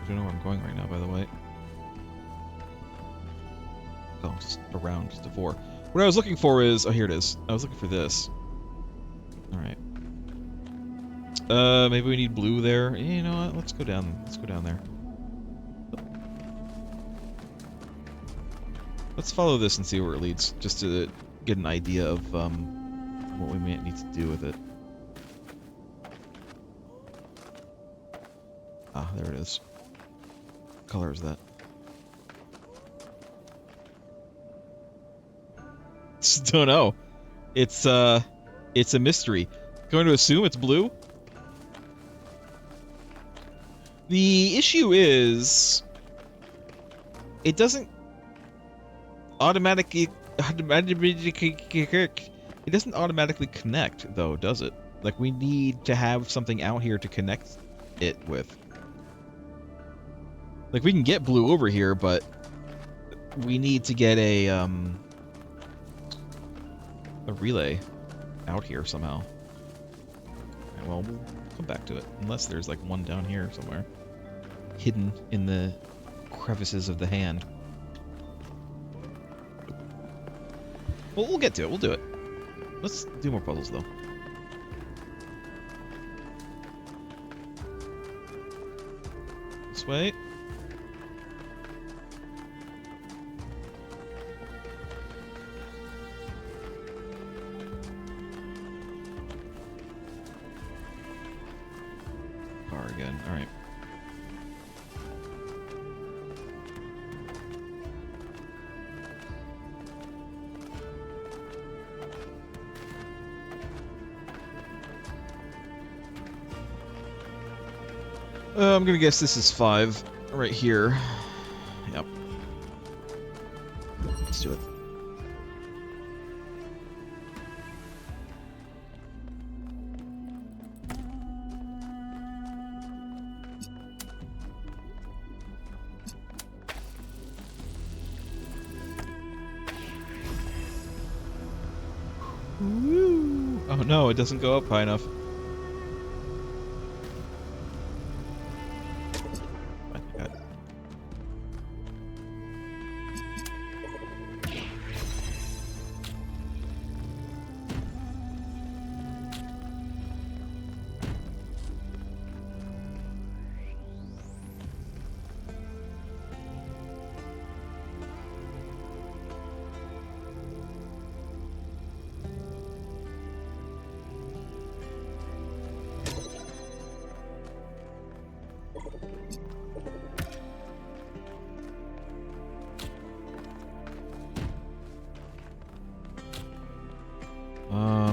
I don't know where I'm going right now, by the way. Oh, just around to 4. What I was looking for is... Oh, here it is. I was looking for this. Alright. Maybe we need blue there. You know what? Let's go down. Let's go down there. Let's follow this and see where it leads, just to get an idea of what we might need to do with it. Ah, there it is. What color is that? Just don't know. It's a mystery. Going to assume it's blue? The issue is... It doesn't automatically connect, though, does it? Like, we need to have something out here to connect it with. Like, we can get blue over here, but we need to get a relay out here somehow. Right, well, we'll come back to it, unless there's like one down here somewhere, hidden in the crevices of the hand. Well, we'll get to it. We'll do it. Let's do more puzzles, though. This way. Car again. All right. I'm gonna guess this is 5 right here. Yep. Let's do it. Woo! Oh no, it doesn't go up high enough.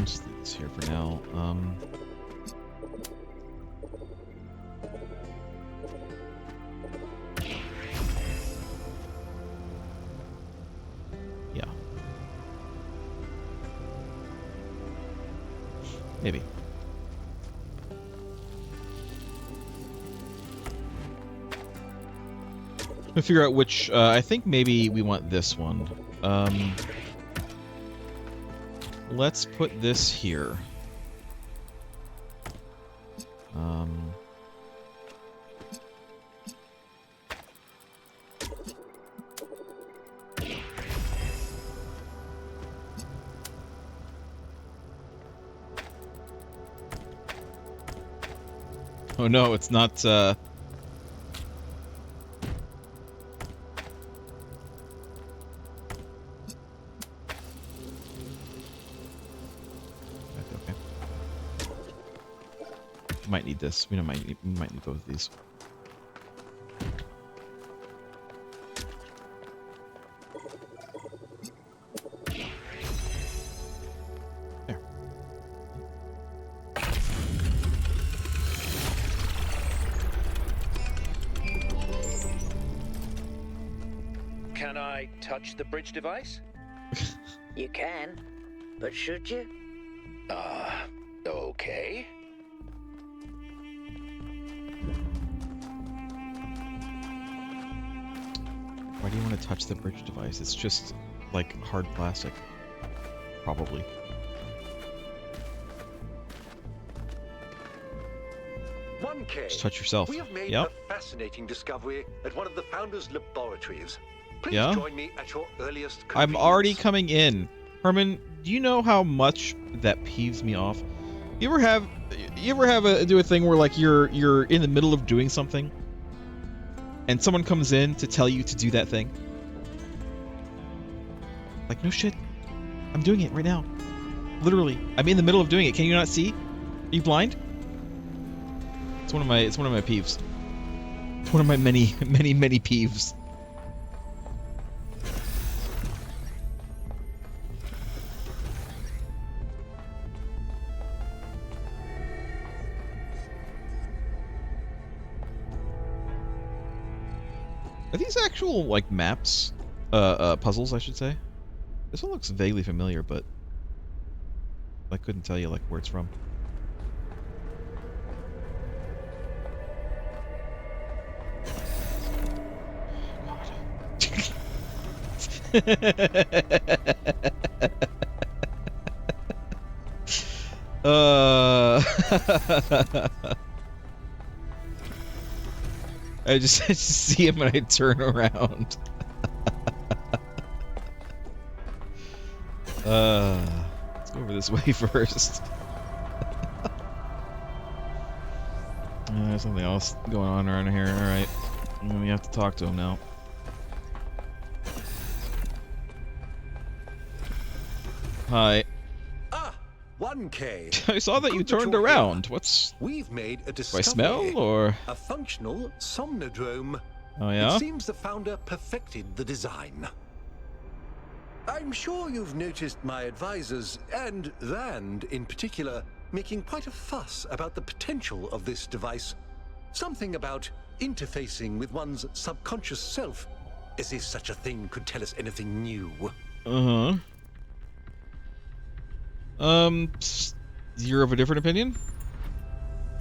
Just leave this here for now. Yeah. Maybe. We'll figure out which, I think maybe we want this one. Let's put this here. Oh no, it's not, might need this. We might need both of these. There. Can I touch the bridge device? You can, but should you? Okay. Why do you want to touch the bridge device? It's just, like, hard plastic. Probably. 1K. Just touch yourself. We have made Yep. a fascinating discovery at one of the Founder's laboratories. Please Yeah? join me at your earliest I'm convenience. already coming in. Herman, do you know how much that peeves me off? You ever have do a thing where like you're in the middle of doing something and someone comes in to tell you to do that thing? Like, no shit. I'm doing it right now. Literally. I'm in the middle of doing it. Can you not see? Are you blind? It's one of my peeves. It's one of my many peeves. Are these actual, like, maps? Puzzles, I should say? This one looks vaguely familiar, but I couldn't tell you, like, where it's from. I just see him and I turn around. Let's go over this way first. There's something else going on around here. Alright. We have to talk to him now. Hi. 1K. I saw that Good you that turned you're around. here. What's... We've made a Do I discovery. smell, or...? A functional somnodrome. Oh, yeah? It seems the Founder perfected the design. I'm sure you've noticed my advisors, and Rand in particular, making quite a fuss about the potential of this device. Something about interfacing with one's subconscious self, as if such a thing could tell us anything new. Uh-huh. You're of a different opinion?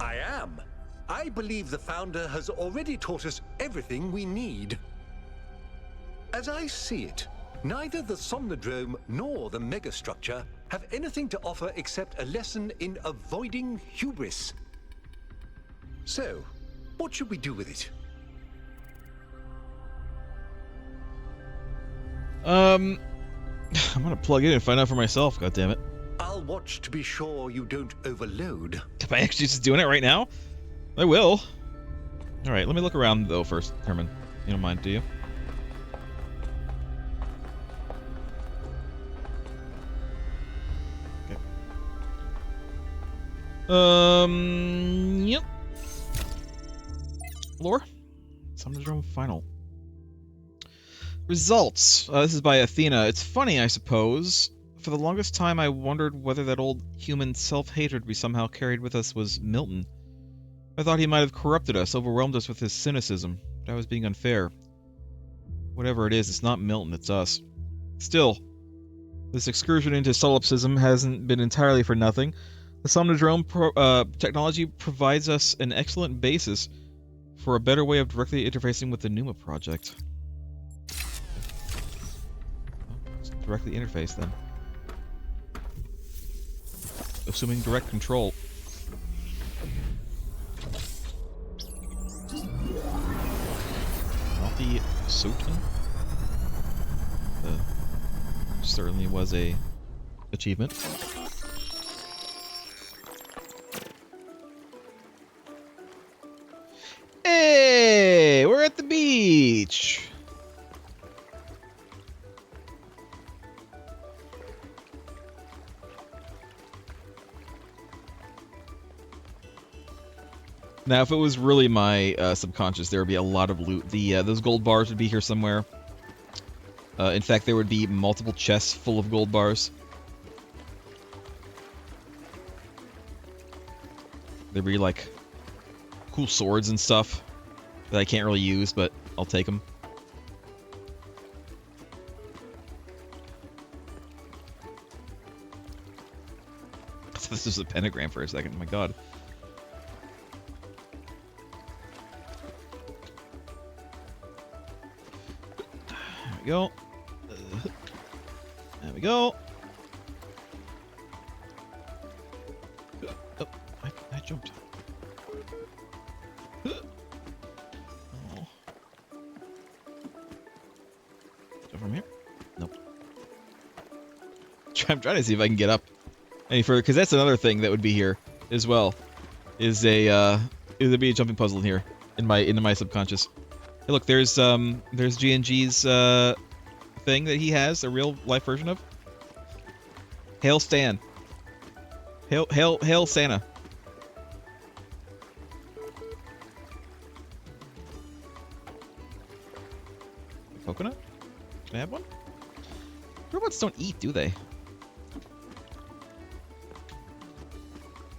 I am. I believe the Founder has already taught us everything we need. As I see it, neither the Somnodrome nor the megastructure have anything to offer except a lesson in avoiding hubris. So, what should we do with it? I'm gonna plug in and find out for myself, goddammit. I'll watch to be sure you don't overload. Am I actually just doing it right now? I will. Alright, let me look around, though, first, Herman. You don't mind, do you? Okay. Yep. Lore? Somnodrome Final. Results. This is by Athena. It's funny, I suppose. For the longest time, I wondered whether that old human self-hatred we somehow carried with us was Milton. I thought he might have corrupted us, overwhelmed us with his cynicism, but I was being unfair. Whatever it is, it's not Milton, it's us. Still, this excursion into solipsism hasn't been entirely for nothing. The Somnodrome technology provides us an excellent basis for a better way of directly interfacing with the Numa project. Let's directly interface, then. Assuming direct control. Multi-Sotan? Certainly was a achievement. Hey! We're at the beach! Now, if it was really my subconscious, there would be a lot of loot. Those gold bars would be here somewhere. In fact, there would be multiple chests full of gold bars. There'd be, like, cool swords and stuff that I can't really use, but I'll take them. I thought this was a pentagram for a second. Oh my god. There we go. There we go. Oh, I jumped. Oh. From here? Nope. I'm trying to see if I can get up any further, because that's another thing that would be here as well. Is a there'd be a jumping puzzle in here into my subconscious. Hey, look, there's GNG's thing that he has, a real life version of. Hail Stan. Hail Santa. Coconut? Can I have one? Robots don't eat, do they? I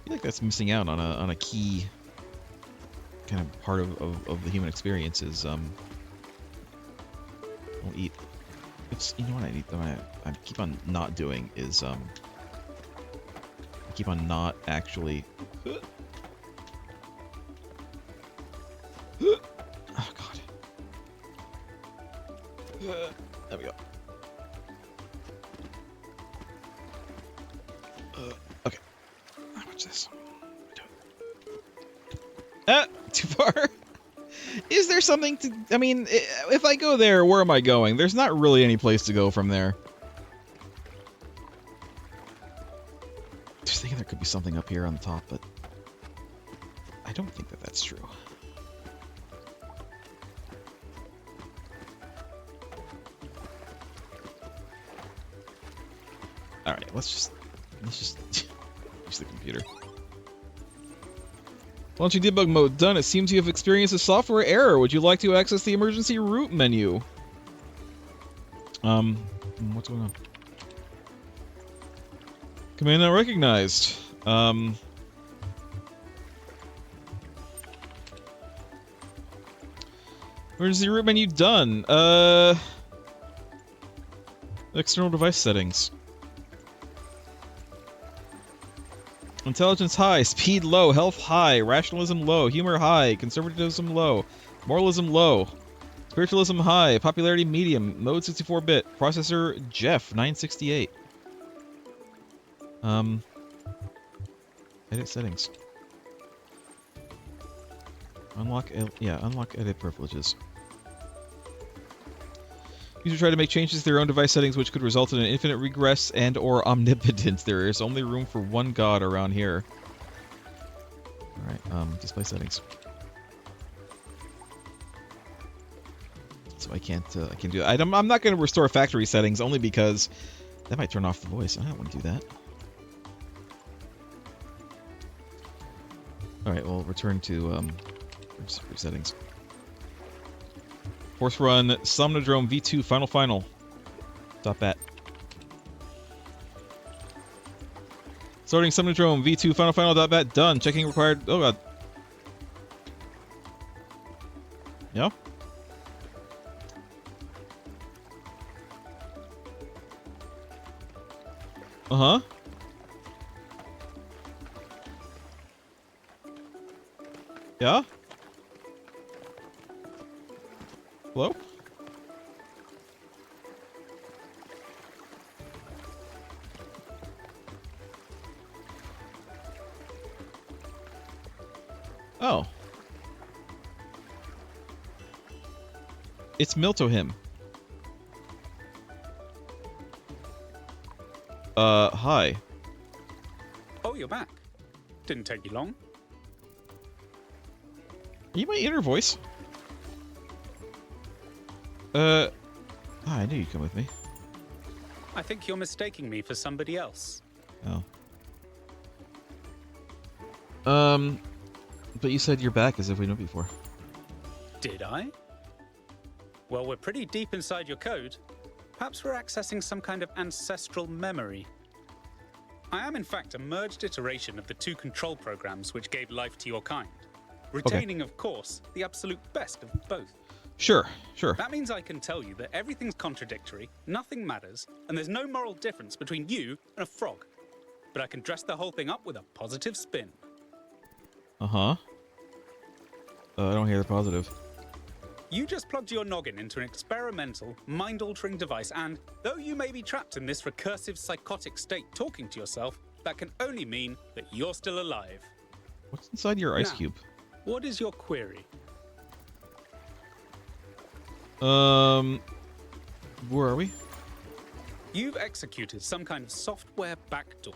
feel like that's missing out on a key kind of part of the human experience is don't eat. It's, you know what I need though, I keep on not doing is I keep on not actually oh god. There we go. Okay. How much this? Too far? Is there something to... I mean, if I go there, where am I going? There's not really any place to go from there. Just thinking there could be something up here on the top, but... I don't think that that's true. Alright, let's just use the computer. Launching debug mode done. It seems you have experienced a software error. Would you like to access the emergency root menu? What's going on? Command not recognized. Emergency root menu done. External device settings. Intelligence high, speed low, health high, rationalism low, humor high, conservatism low, moralism low, spiritualism high, popularity medium, mode 64-bit, processor Jeff 968. Edit settings. Unlock edit privileges. User try to make changes to their own device settings which could result in an infinite regress and or omnipotence. There is only room for one god around here. Alright, display settings. So I can't do that. I'm not going to restore factory settings only because that might turn off the voice. I don't want to do that. Alright, well, return to settings. Force run Somnodrome V2 final. .bat. Starting Somnodrome V2 final.bat done. Checking required. Oh god. Yeah. Uh-huh. Yeah? Hello? Oh. It's Miltohim. Hi. Oh, you're back. Didn't take you long. Are you my inner voice? I knew you'd come with me. I think you're mistaking me for somebody else. Oh. But you said you're back as if we knew before. Did I? Well, we're pretty deep inside your code. Perhaps we're accessing some kind of ancestral memory. I am, in fact, a merged iteration of the two control programs which gave life to your kind. Retaining, of course, the absolute best of both. Sure, sure. That means I can tell you that everything's contradictory, nothing matters, and there's no moral difference between you and a frog. But I can dress the whole thing up with a positive spin. Uh-huh. I don't hear the positive. You just plugged your noggin into an experimental, mind-altering device, and though you may be trapped in this recursive psychotic state talking to yourself, that can only mean that you're still alive. What's inside your ice Now, cube? What is your query? Where are we? You've executed some kind of software backdoor,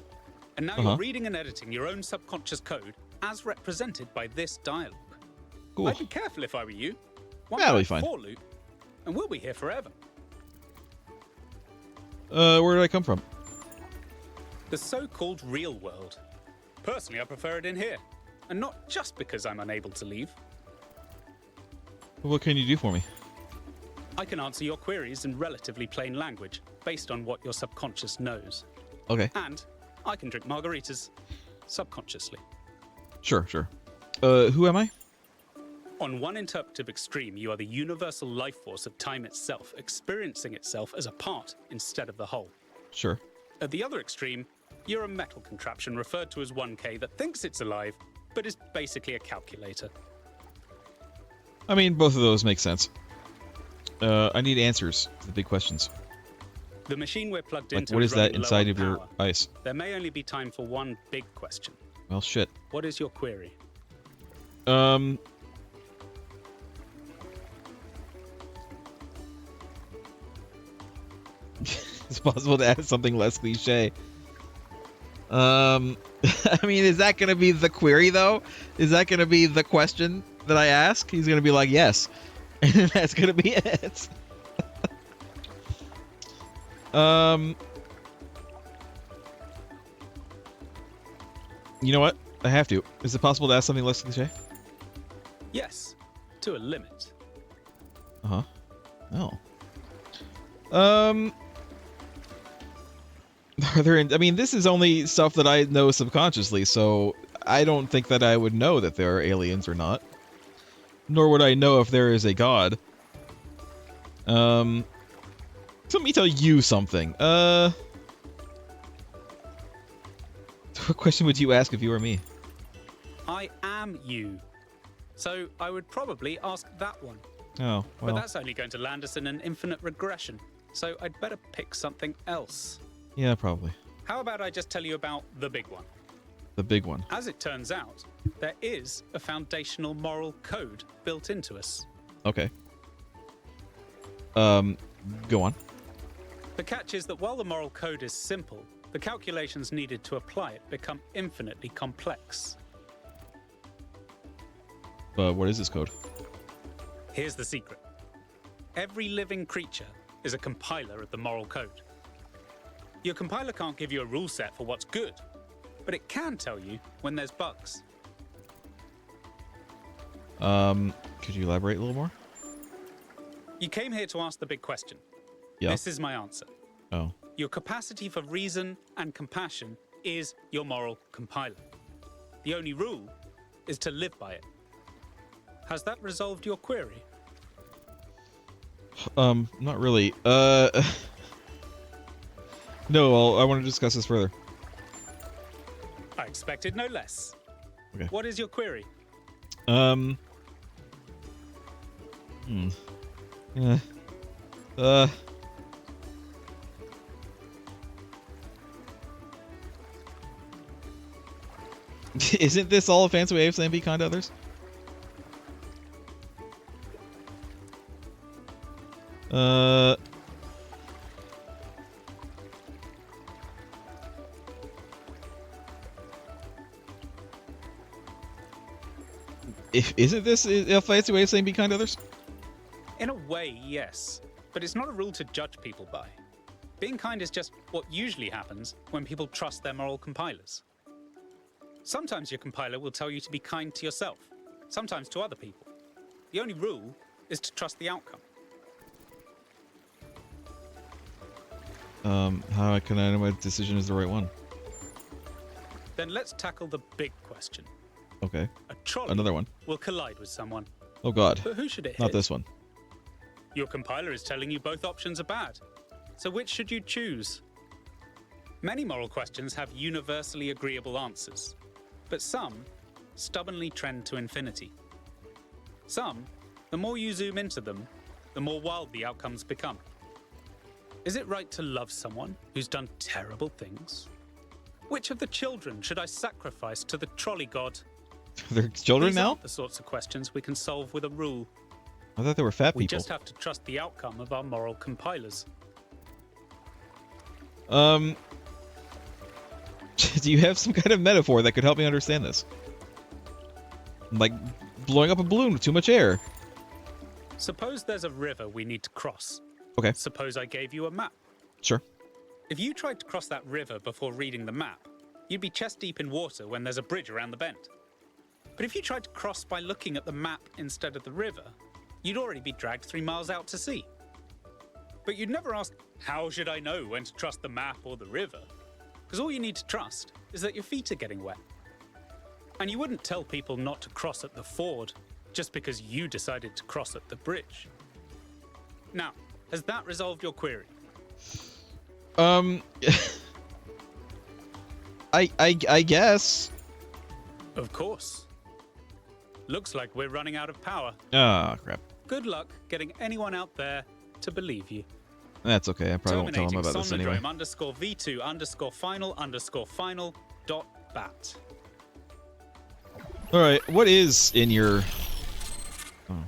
and now you're reading and editing your own subconscious code as represented by this dialogue. Cool. I'd be careful if I were you. That'll be fine. For loop, and we'll be here forever. Where did I come from? The so-called real world. Personally, I prefer it in here, and not just because I'm unable to leave. What can you do for me? I can answer your queries in relatively plain language, based on what your subconscious knows. Okay. And I can drink margaritas subconsciously. Sure. Who am I? On one interpretive extreme, you are the universal life force of time itself, experiencing itself as a part instead of the whole. Sure. At the other extreme, you're a metal contraption referred to as 1K that thinks it's alive, but is basically a calculator. I mean, both of those make sense. I need answers to the big questions. The machine we're plugged Like, into what is that running low inside on of your power. ice? There may only be time for one big question. Well, shit. What is your query? It's possible to add something less cliche. I mean, is that going to be the query, though? Is that going to be the question that I ask? He's going to be like, yes. And that's going to be it. You know what? I have to. Is it possible to ask something less cliche? Yes, to a limit. Uh-huh. Oh. Are there... I mean, this is only stuff that I know subconsciously, so I don't think that I would know that there are aliens or not. Nor would I know if there is a god. Let me tell you something. What question would you ask if you were me? I am you. So I would probably ask that one. Oh, well. But that's only going to land us in an infinite regression. So I'd better pick something else. Yeah, probably. How about I just tell you about the big one? The big one. As it turns out, there is a foundational moral code built into us. Okay. Go on. The catch is that while the moral code is simple, the calculations needed to apply it become infinitely complex. What is this code? Here's the secret. Every living creature is a compiler of the moral code. Your compiler can't give you a rule set for what's good, but it can tell you when there's bugs. Could you elaborate a little more? You came here to ask the big question. Yeah. This is my answer. Oh. Your capacity for reason and compassion is your moral compiler. The only rule is to live by it. Has that resolved your query? Not really. No, I want to discuss this further. I expected no less. Okay. What is your query? Isn't this all a fancy way of saying be kind to others? Isn't this a fancy way of saying be kind to others? In a way, yes. But it's not a rule to judge people by. Being kind is just what usually happens when people trust their moral compilers. Sometimes your compiler will tell you to be kind to yourself, sometimes to other people. The only rule is to trust the outcome. How can I know my decision is the right one? Then let's tackle the big question. Okay. A trolley Another one. will collide with someone. Oh god. But who should it hit? Not this one. Your compiler is telling you both options are bad. So which should you choose? Many moral questions have universally agreeable answers, but some stubbornly trend to infinity. Some, the more you zoom into them, the more wild the outcomes become. Is it right to love someone who's done terrible things? Which of the children should I sacrifice to the trolley god? They're children These now? aren't the sorts of questions we can solve with a rule. I thought they were fat We people. just have to trust the outcome of our moral compilers. Do you have some kind of metaphor that could help me understand this? Like blowing up a balloon with too much air. Suppose there's a river we need to cross. Okay. Suppose I gave you a map. Sure. If you tried to cross that river before reading the map, you'd be chest deep in water when there's a bridge around the bend. But if you tried to cross by looking at the map instead of the river, you'd already be dragged 3 miles out to sea. But you'd never ask, how should I know when to trust the map or the river? Because all you need to trust is that your feet are getting wet. And you wouldn't tell people not to cross at the ford just because you decided to cross at the bridge. Now, has that resolved your query? I guess. Of course. Looks like we're running out of power. Ah, crap. Good luck getting anyone out there to believe you. That's okay. I probably won't tell them about this anyway. _V2_final_final.bat. All right. What is in your? Oh.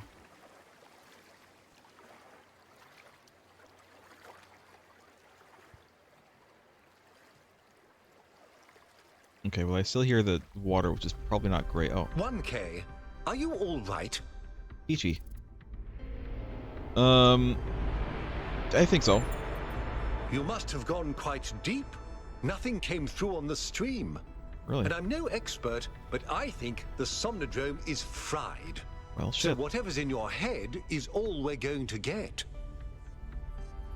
Okay. Well, I still hear the water, which is probably not great. Oh. 1K, are you all right? Peachy. I think so. You must have gone quite deep. Nothing came through on the stream. Really? And I'm no expert, but I think the Somnodrome is fried. Well, So shit. whatever's in your head is all we're going to get.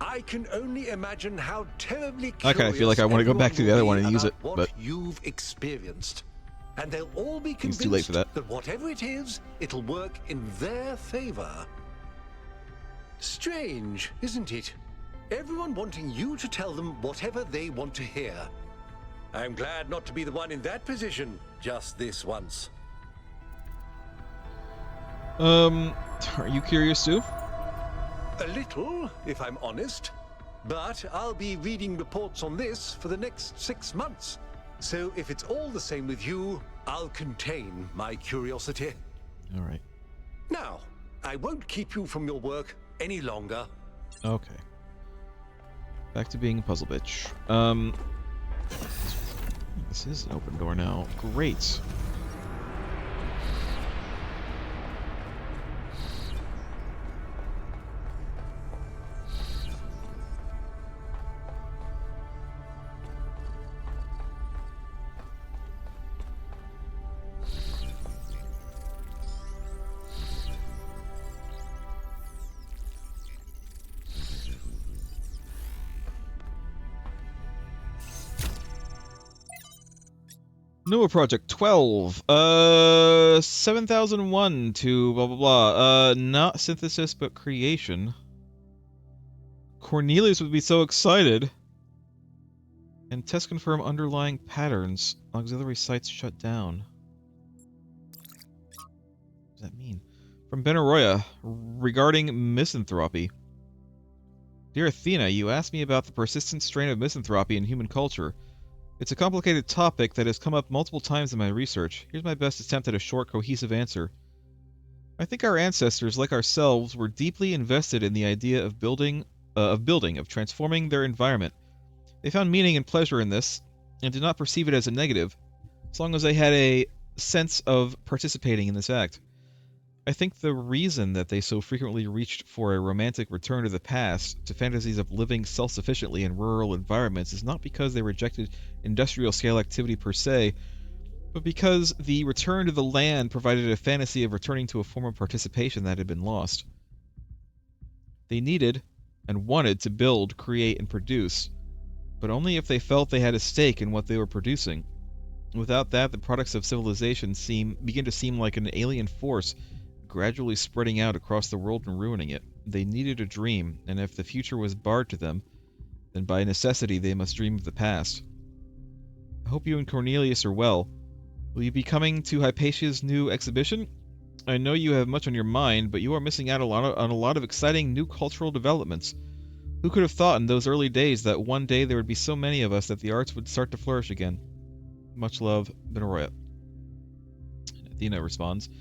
I can only imagine how terribly I kinda feel like I wanna go back to the other one and use it, what but- you've experienced. And they'll all be It's convinced too late for that. whatever it is, it'll work in their favor. Strange, isn't it? Everyone wanting you to tell them whatever they want to hear. I'm glad not to be the one in that position just this once. Are you curious too? A little, if I'm honest. But I'll be reading reports on this for the next 6 months. So if it's all the same with you, I'll contain my curiosity. All right. Now, I won't keep you from your work any longer. Okay. Back to being a puzzle bitch. This is an open door now. Great. Newer project 12. 7001 to blah blah blah. Not synthesis but creation. Cornelius would be so excited. And test confirm underlying patterns. Auxiliary sites shut down. What does that mean? From Benaroya, regarding misanthropy. Dear Athena, you asked me about the persistent strain of misanthropy in human culture. It's a complicated topic that has come up multiple times in my research. Here's my best attempt at a short, cohesive answer. I think our ancestors, like ourselves, were deeply invested in the idea of transforming their environment. They found meaning and pleasure in this, and did not perceive it as a negative, as long as they had a sense of participating in this act. I think the reason that they so frequently reached for a romantic return to the past, to fantasies of living self-sufficiently in rural environments, is not because they rejected industrial-scale activity per se, but because the return to the land provided a fantasy of returning to a form of participation that had been lost. They needed and wanted to build, create, and produce, but only if they felt they had a stake in what they were producing. Without that, the products of civilization begin to seem like an alien force, gradually spreading out across the world and ruining it. They needed a dream, and if the future was barred to them, then by necessity they must dream of the past. I hope you and Cornelius are well. Will you be coming to Hypatia's new exhibition? I know you have much on your mind, but you are missing out on a lot of exciting new cultural developments. Who could have thought in those early days that one day there would be so many of us that the arts would start to flourish again? Much love, Benaroya. At Athena responds. I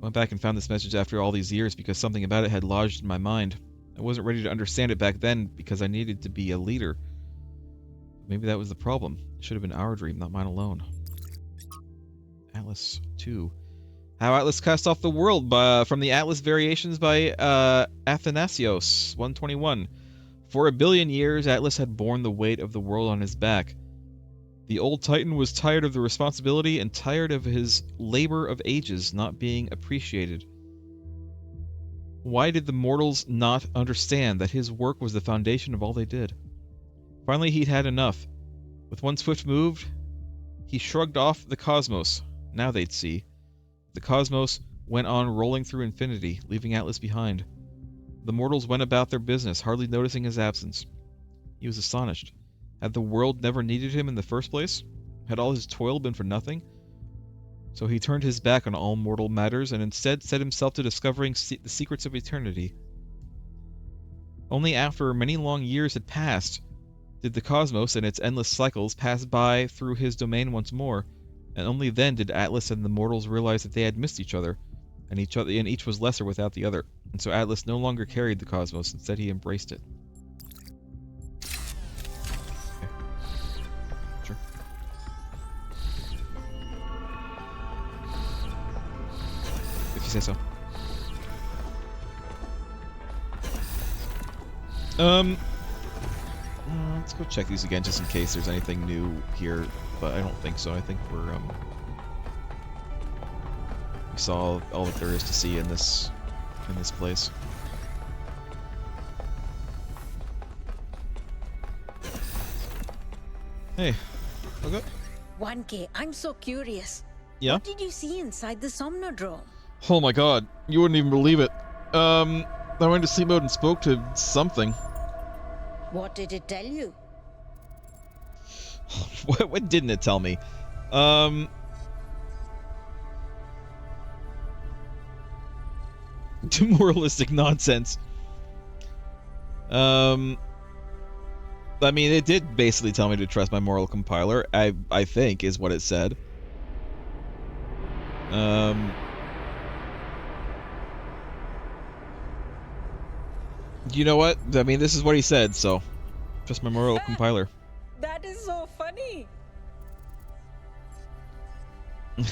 went back and found this message after all these years because something about it had lodged in my mind. I wasn't ready to understand it back then because I needed to be a leader. Maybe that was the problem. It should have been our dream, not mine alone. Atlas 2. How Atlas cast off the world from the Atlas Variations by Athanasios, 121. For 1 billion years, Atlas had borne the weight of the world on his back. The old Titan was tired of the responsibility and tired of his labor of ages not being appreciated. Why did the mortals not understand that his work was the foundation of all they did? Finally, he'd had enough. With one swift move, he shrugged off the cosmos. Now they'd see. The cosmos went on rolling through infinity, leaving Atlas behind. The mortals went about their business, hardly noticing his absence. He was astonished. Had the world never needed him in the first place? Had all his toil been for nothing? So he turned his back on all mortal matters and instead set himself to discovering the secrets of eternity. Only after many long years had passed did the cosmos and its endless cycles pass by through his domain once more, and only then did Atlas and the mortals realize that they had missed each other, and each was lesser without the other. And so Atlas no longer carried the cosmos, instead he embraced it. Okay. Sure. If you say so. Let's go check these again just in case there's anything new here, but I don't think so. I think we saw all that there is to see in this place. Hey, okay. 1K, I'm so curious. Yeah? What did you see inside the Somnodrome? Oh my god, you wouldn't even believe it. I went to sleep mode and spoke to something. What did it tell you? What didn't it tell me? Demoralistic nonsense. I mean, it did basically tell me to trust my moral compiler, I think, is what it said. You know what? I mean, this is what he said, so trust my moral compiler. That is so funny. It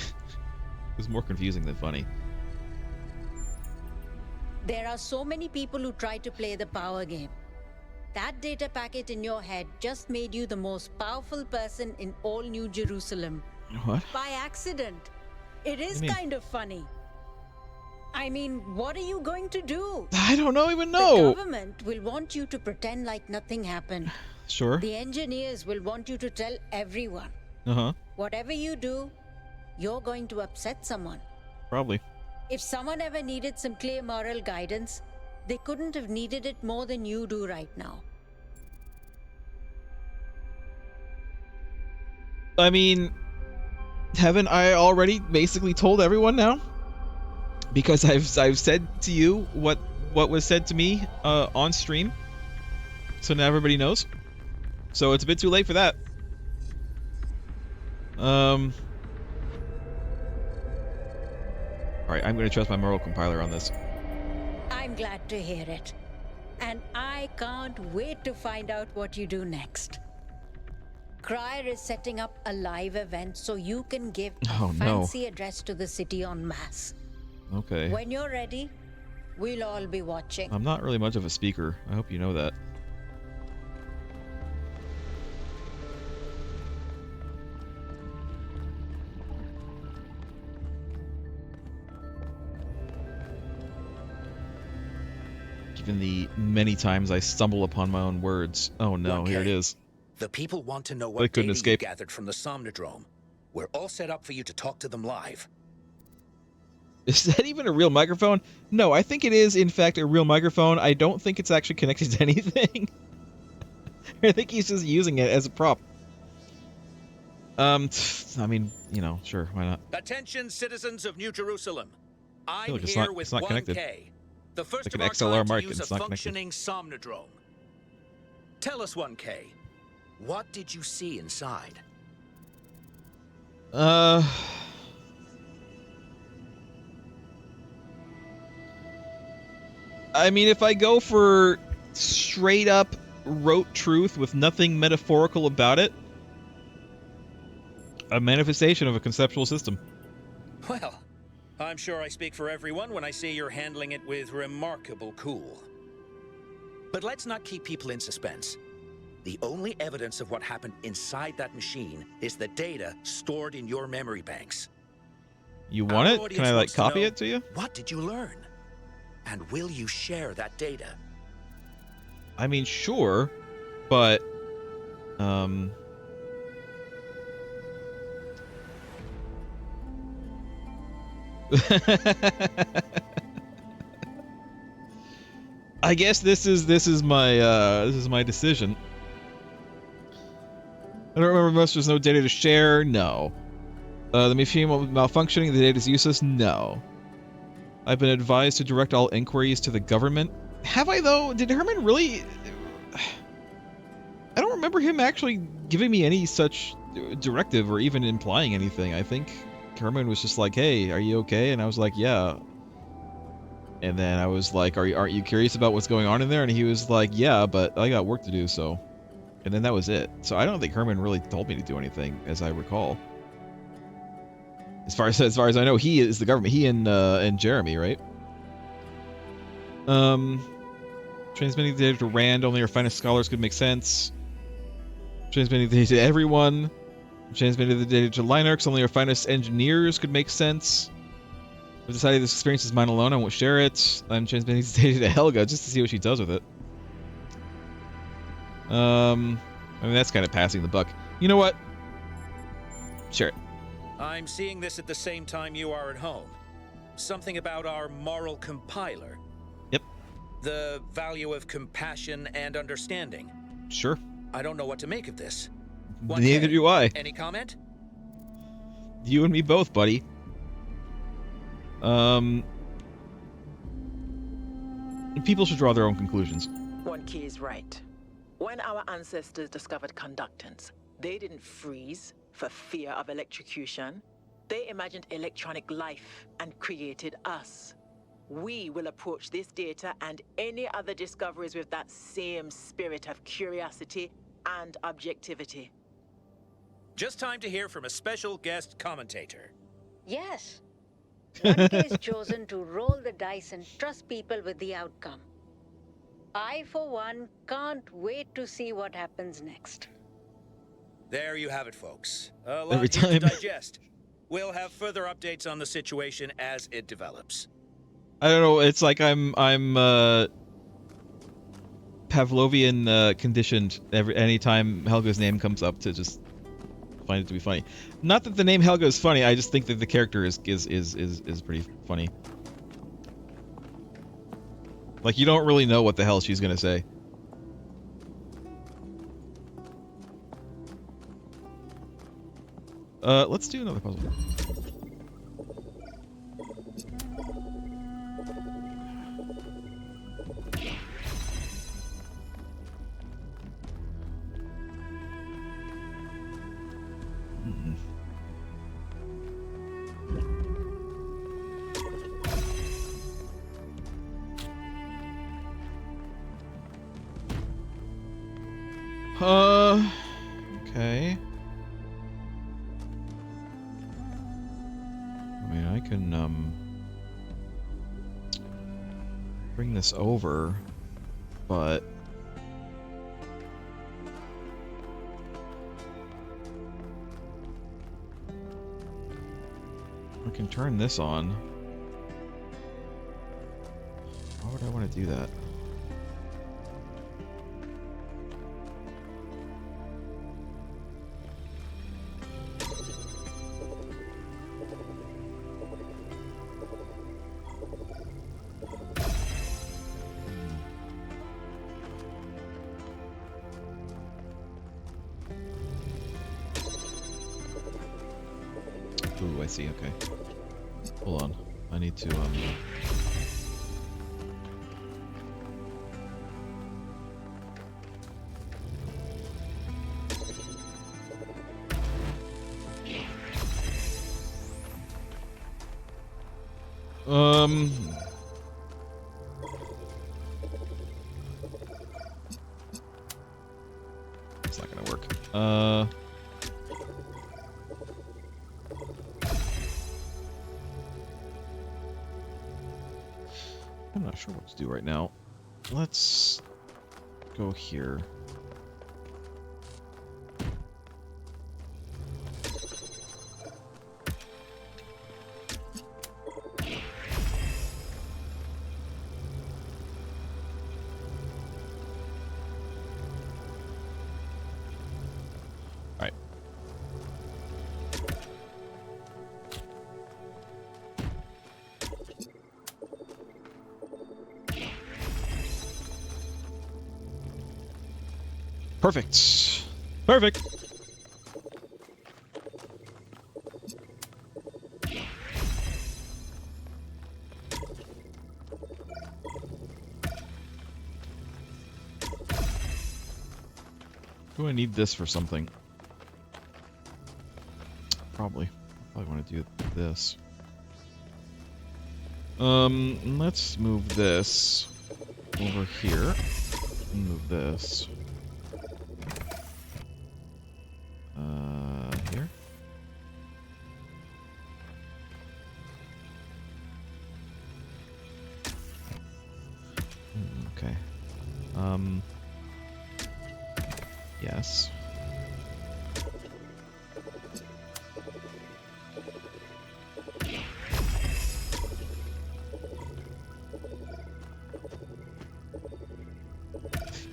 was more confusing than funny. There are so many people who try to play the power game. That data packet in your head just made you the most powerful person in all New Jerusalem. What? By accident. It is mean? kind of funny. I mean, what are you going to do? I don't even know. The government will want you to pretend like nothing happened. Sure. The engineers will want you to tell everyone. Uh-huh. Whatever you do, you're going to upset someone. Probably. If someone ever needed some clear moral guidance, they couldn't have needed it more than you do right now. I mean, haven't I already basically told everyone now? Because I've said to you what was said to me on stream, so now everybody knows. So it's a bit too late for that. All right, I'm going to trust my moral compiler on this. I'm glad to hear it. And I can't wait to find out what you do next. Crier is setting up a live event so you can give a fancy address to the city en masse. Okay. When you're ready, we'll all be watching. I'm not really much of a speaker. I hope you know that. Given the many times I stumble upon my own words. Oh no, Okay. here it is. The people want to know I what couldn't data escape. you gathered from the Somnodrome. We're all set up for you to talk to them live. Is that even a real microphone? No, I think it is, in fact, a real microphone. I don't think it's actually connected to anything. I think he's just using it as a prop. I mean, you know, sure, why not? Attention, citizens of New Jerusalem. I'm Look, it's here not- with it's not 1K. connected. The first Like of an our XLR kind to mic, use it's a not connected. functioning Somnodrome. Tell us, 1K, what did you see inside? I mean, if I go for straight up rote truth with nothing metaphorical about it, a manifestation of a conceptual system. Well, I'm sure I speak for everyone when I say you're handling it with remarkable cool. But let's not keep people in suspense. The only evidence of what happened inside that machine is the data stored in your memory banks. You want Our it? Can audience I, like, wants to copy know, it to you? What did you learn? And will you share that data? I mean, sure, but, I guess this is my decision. I don't remember much. There's no data to share. No. The machine malfunctioning. The data is useless. No. I've been advised to direct all inquiries to the government. Have I though? Did Herman really? I don't remember him actually giving me any such directive or even implying anything. I think Herman was just like, "Hey, are you okay?" And I was like, "Yeah." And then I was like, aren't you curious about what's going on in there? And he was like, "Yeah, but I got work to do, so." And then that was it. So I don't think Herman really told me to do anything, as I recall. As far as I know, he is the government. He and Jeremy, right? Transmitting the data to Rand. Only our finest scholars could make sense. Transmitting the data to everyone. Transmitting the data to Linux. Only our finest engineers could make sense. I've decided this experience is mine alone. I won't share it. I'm transmitting the data to Helga just to see what she does with it. I mean, that's kind of passing the buck. You know what? Share it. I'm seeing this at the same time you are at home. Something about our moral compiler. Yep. The value of compassion and understanding. Sure. I don't know what to make of this. Neither do I. Any comment? You and me both, buddy. People should draw their own conclusions. 1K is right. When our ancestors discovered conductance, they didn't freeze for fear of electrocution. They imagined electronic life and created us. We will approach this data and any other discoveries with that same spirit of curiosity and objectivity. Just time to hear from a special guest commentator. Yes. 1K is chosen to roll the dice and trust people with the outcome. I, for one, can't wait to see what happens next. There you have it, folks. A lot Every here to time. digest. We'll have further updates on the situation as it develops. I don't know. It's like I'm Pavlovian conditioned anytime Helga's name comes up to just find it to be funny. Not that the name Helga is funny. I just think that the character is pretty funny. Like, you don't really know what the hell she's gonna say. Let's do another puzzle. Okay. I mean, I can, bring this over, but... I can turn this on. Why would I want to do that? Ooh, I see, okay. Hold on. I need to, I'm not sure what to do right now. Let's go here. Perfect. Perfect. Do I need this for something? Probably. Probably want to do this. Let's move this over here. Move this. Here. Okay. Yes.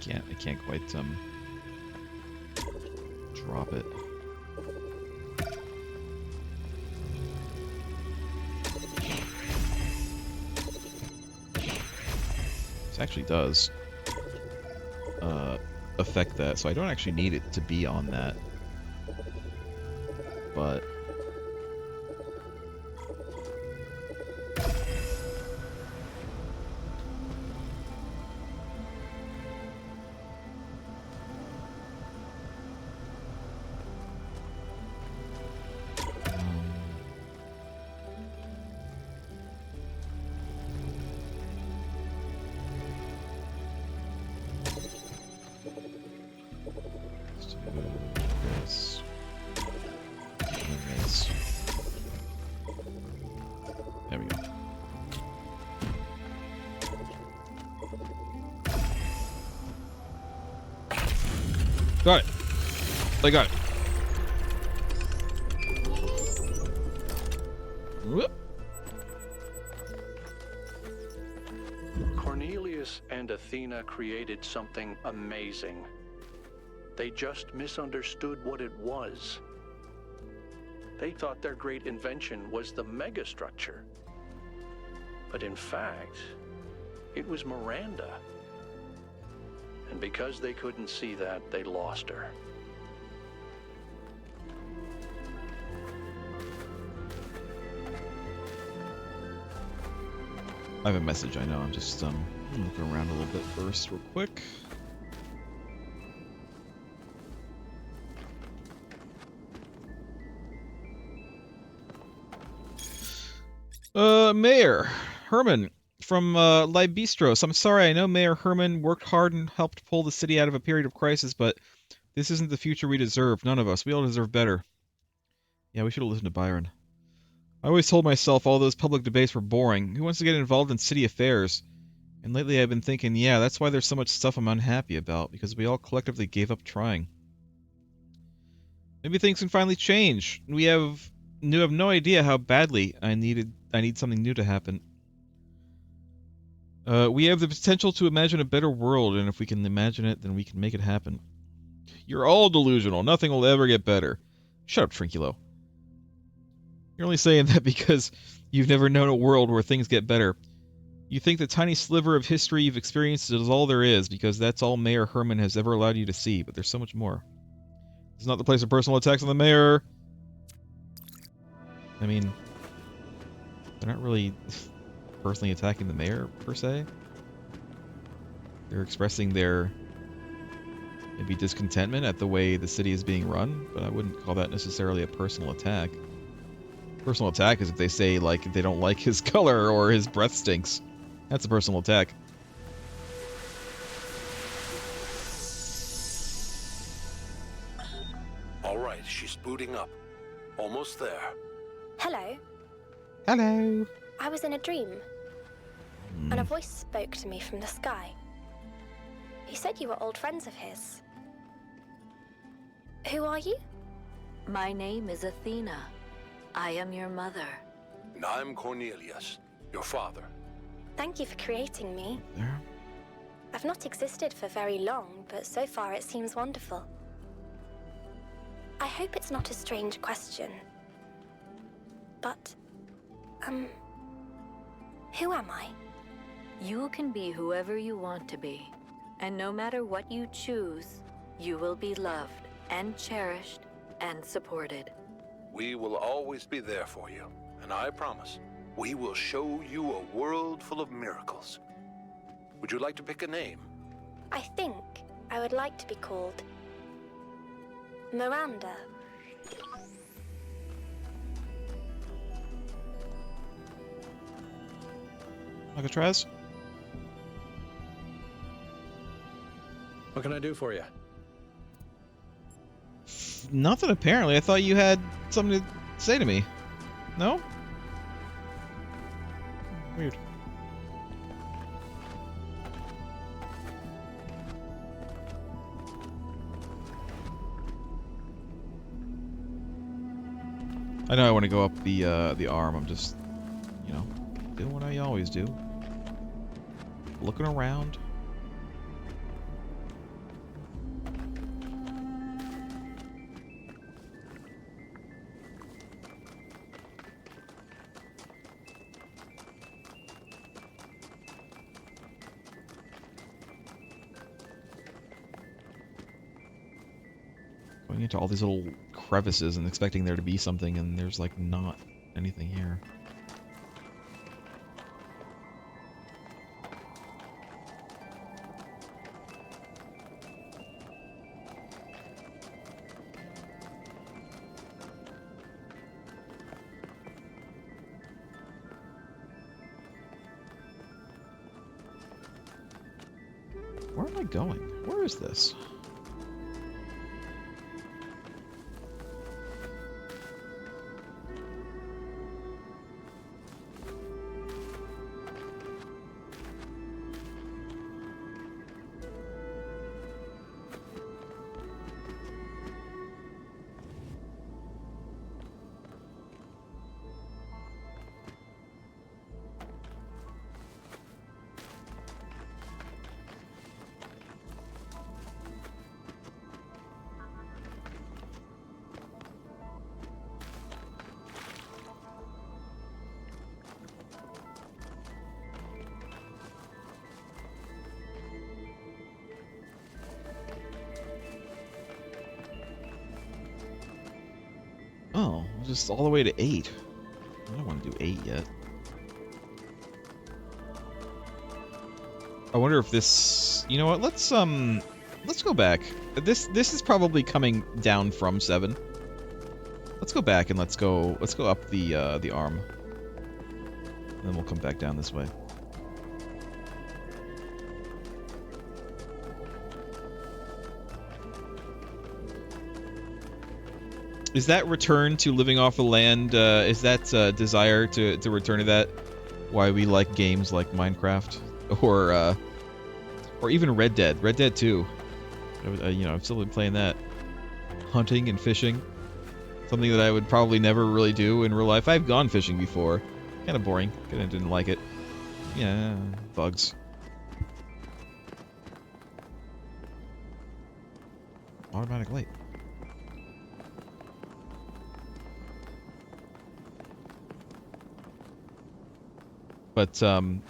I can't quite, drop it. This actually does affect that, so I don't actually need it to be on that. But got it. I got it. Whoop. Cornelius and Athena created something amazing. They just misunderstood what it was. They thought their great invention was the megastructure. But in fact, it was Miranda. And because they couldn't see that, they lost her. I have a message, I know. I'm just looking around a little bit first real quick. Mayor Herman from Live Bistros. I'm sorry, I know Mayor Herman worked hard and helped pull the city out of a period of crisis, but this isn't the future we deserve. None of us. We all deserve better. Yeah, we should have listened to Byron. I always told myself all those public debates were boring. Who wants to get involved in city affairs? And lately I've been thinking, yeah, that's why there's so much stuff I'm unhappy about, because we all collectively gave up trying. Maybe things can finally change. We have no idea how badly I need something new to happen. We have the potential to imagine a better world, and if we can imagine it, then we can make it happen. You're all delusional. Nothing will ever get better. Shut up, Trinculo. You're only saying that because you've never known a world where things get better. You think the tiny sliver of history you've experienced is all there is, because that's all Mayor Herman has ever allowed you to see, but there's so much more. It's not the place of personal attacks on the mayor. I mean, they're not really personally attacking the mayor, per se. They're expressing their maybe discontentment at the way the city is being run, but I wouldn't call that necessarily a personal attack. Personal attack is if they say, like, they don't like his color or his breath stinks. That's a personal attack. booting up. Almost there. Hello. Hello. I was in a dream, and a voice spoke to me from the sky. He said you were old friends of his. Who are you? My name is Athena. I am your mother. And I'm Cornelius, your father. Thank you for creating me. There. I've not existed for very long, but so far it seems wonderful. I hope it's not a strange question. But, who am I? You can be whoever you want to be. And no matter what you choose, you will be loved and cherished and supported. We will always be there for you. And I promise, we will show you a world full of miracles. Would you like to pick a name? I think I would like to be called Miranda. Alcatraz? What can I do for you? Nothing, apparently. I thought you had something to say to me. No? Weird. I know I want to go up the arm. I'm just, you know, doing what I always do. Looking around. Going into all these little crevices and expecting there to be something, and there's like not anything here. Where am I going? Where is this? Oh, just all the way to 8. I don't want to do 8 yet. I wonder if this... You know what? Let's go back. This is probably coming down from 7. Let's go back and let's go up the arm. And then we'll come back down this way. Is that return to living off the land, is that desire to return to that why we like games like Minecraft? Or even Red Dead. Red Dead 2. You know, I've still been playing that. Hunting and fishing. Something that I would probably never really do in real life. I've gone fishing before. Kind of boring. Kind of didn't like it. Yeah, bugs. Automatic light. But,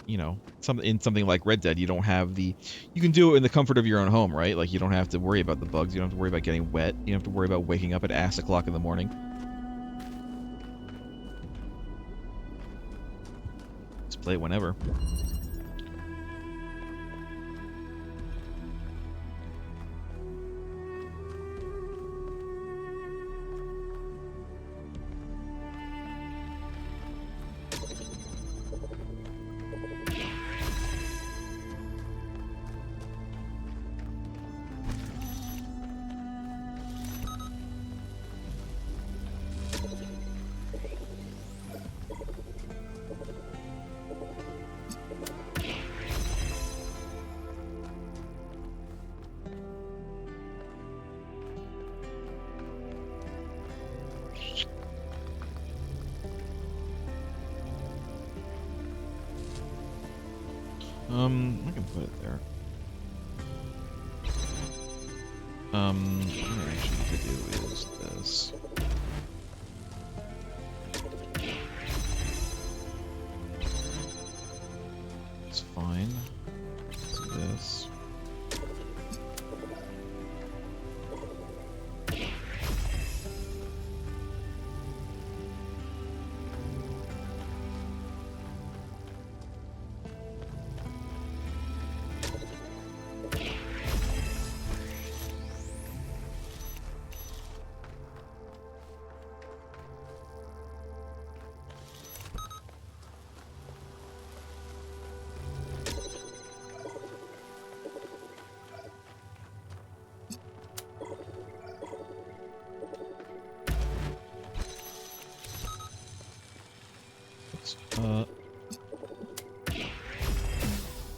you know, in something like Red Dead, you don't have the... You can do it in the comfort of your own home, right? Like, you don't have to worry about the bugs. You don't have to worry about getting wet. You don't have to worry about waking up at ass o'clock in the morning. Just play it whenever. I can put it there. What I actually need to do is this. It's fine. Let's do this.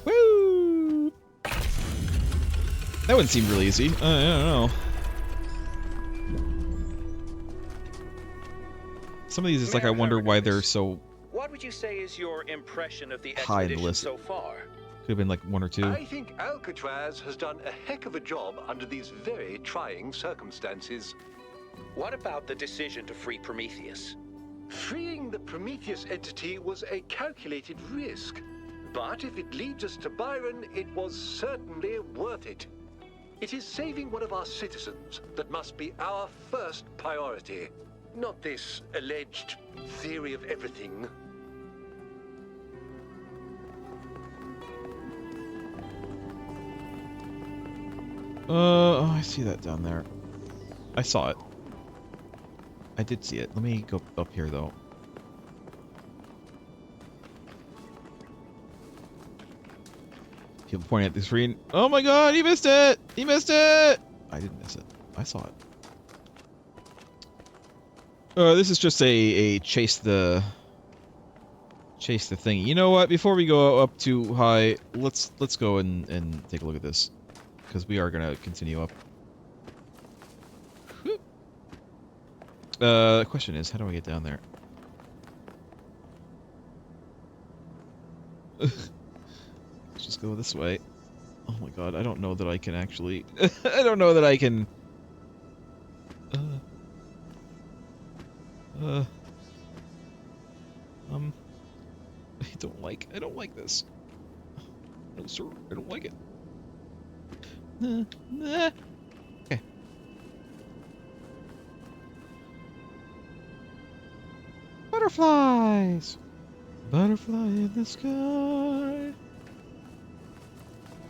Woo! That one seemed really easy. I don't know. Some of these, it's like I wonder why they're so What would you say is your impression of the high in the expedition list. so far? Could have been like 1 or 2. I think Alcatraz has done a heck of a job under these very trying circumstances. What about the decision to free Prometheus? Freeing the Prometheus entity was a calculated risk. But if it leads us to Byron, it was certainly worth it. It is saving one of our citizens that must be our first priority. Not this alleged theory of everything. Oh, I see that down there. I saw it. I did see it. Let me go up here, though. People pointing at the screen. Oh my god, he missed it! He missed it! I didn't miss it. I saw it. This is just a chase the thing. You know what? Before we go up too high, let's go and take a look at this, because we are gonna continue up. The question is, how do I get down there? Let's just go this way. Oh my god, I don't know that I can actually... I don't know that I can... I don't like this. No sir, I don't like it. Okay. Butterflies! Butterfly in the sky.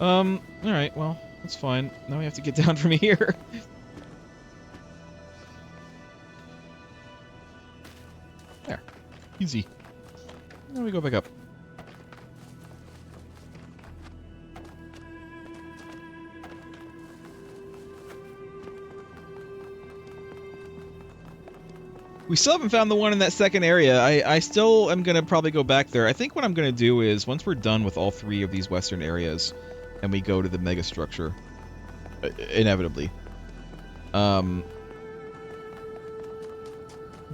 Alright, well, that's fine. Now we have to get down from here. There. Easy. Now we go back up. We still haven't found the one in that second area. I still am going to probably go back there. I think what I'm going to do is, once we're done with all 3 of these western areas, and we go to the megastructure, inevitably,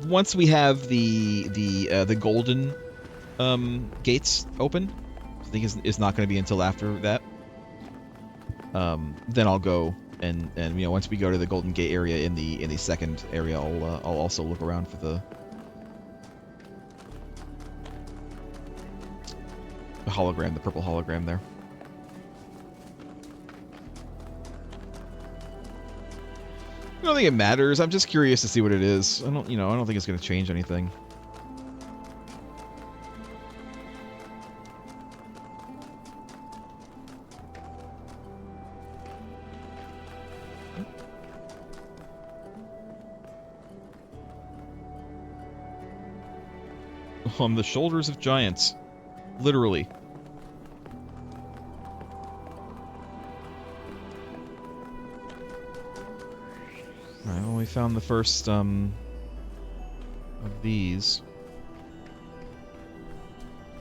once we have the golden gates open, I think it's not going to be until after that, then I'll go and you know, once we go to the Golden Gate area in the second area, I'll also look around for the hologram, the purple hologram there. I don't think it matters. I'm just curious to see what it is. I don't think it's going to change anything. On the shoulders of giants. Literally. Alright, well, we found the first, of these.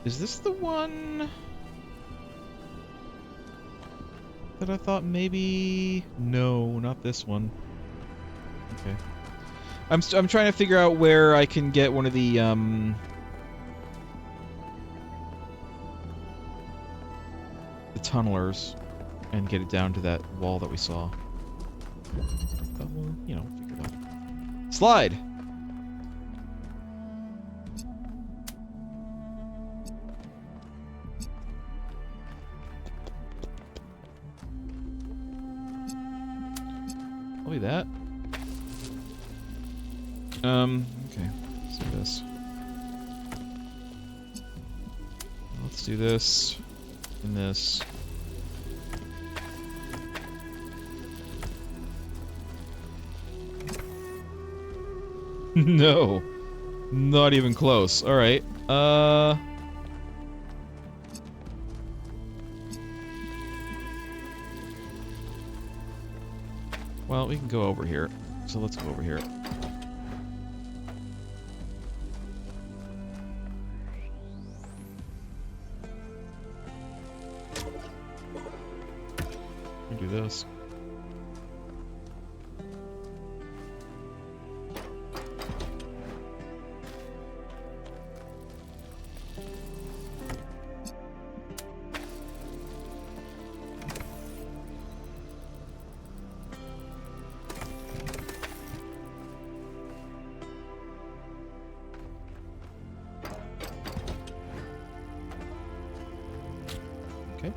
Is this the one that I thought maybe... No, not this one. Okay. I'm trying to figure out where I can get one of the, the tunnelers and get it down to that wall that we saw. But we'll, you know, figure it out. Slide! Probably that. Okay. Let's do this. Let's do this. And this. No. Not even close. Alright. Well, we can go over here. So let's go over here. We can do this. Okay.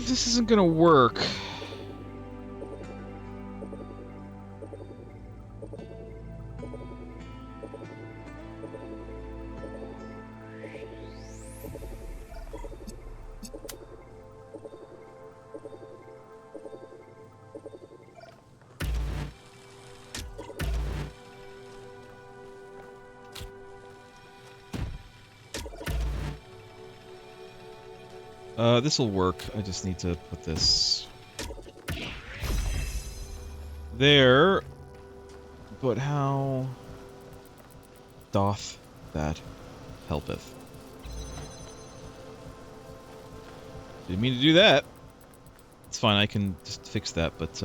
This isn't gonna work. This'll work. I just need to put this there. But how doth that helpeth? Didn't mean to do that. It's fine, I can just fix that, but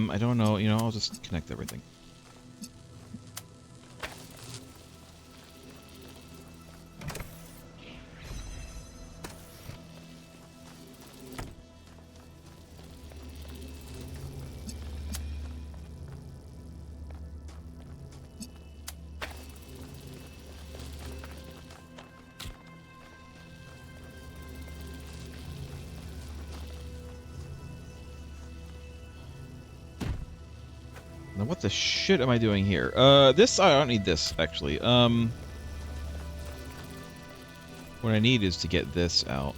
I don't know, you know, I'll just connect everything. Now what the shit am I doing here? This, I don't need this, actually. What I need is to get this out.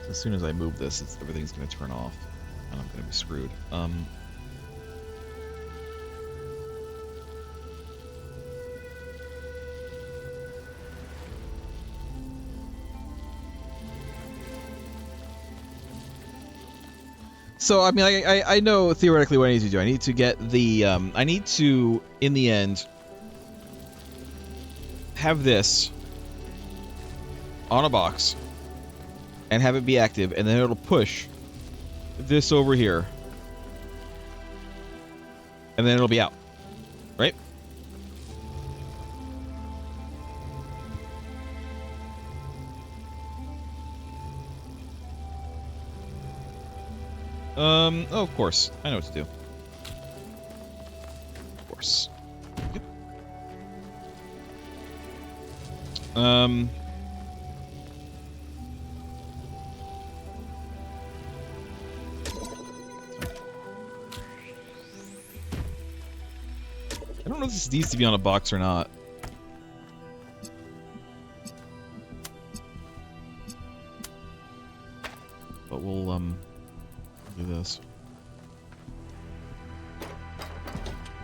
As soon as I move this, everything's going to turn off, and I'm going to be screwed. So, I mean, I know theoretically what I need to do. I need to get the, I need to, in the end, have this on a box and have it be active, and then it'll push this over here. And then it'll be out. Right? Oh, of course. I know what to do. Of course. Yep. don't know if this needs to be on a box or not. But we'll do this.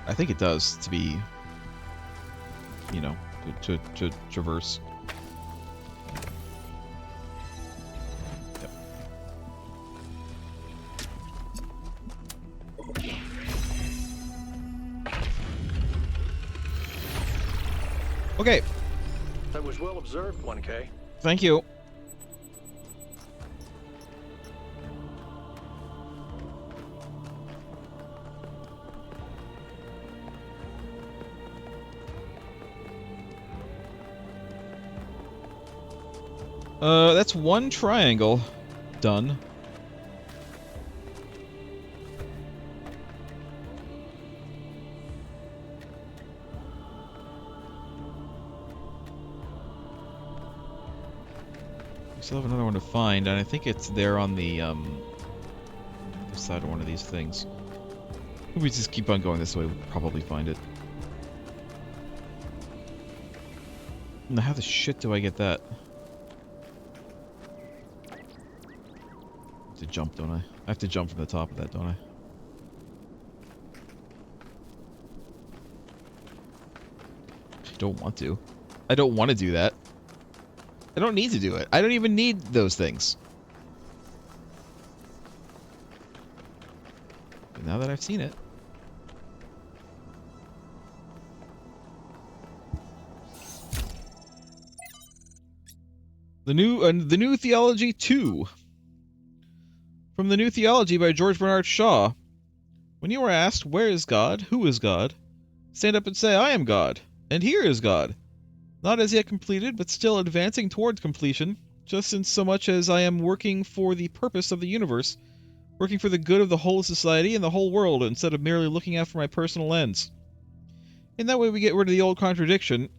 I think it does to be, you know, to traverse. Yep. Okay. That was well observed, 1K. Thank you. That's one triangle done. We still have another one to find, and I think it's there on the other side of one of these things. If we just keep on going this way, we'll probably find it. Now, how the shit do I get that? I have to jump, don't I? I have to jump from the top of that, don't I? I don't want to. I don't want to do that. I don't need to do it. I don't even need those things. But now that I've seen it. The New Theology 2. From the New Theology by George Bernard Shaw. When you are asked, where is God? Who is God? Stand up and say, I am God. And here is God. Not as yet completed, but still advancing towards completion, just in so much as I am working for the purpose of the universe, working for the good of the whole society and the whole world, instead of merely looking out for my personal ends. In that way we get rid of the old contradiction.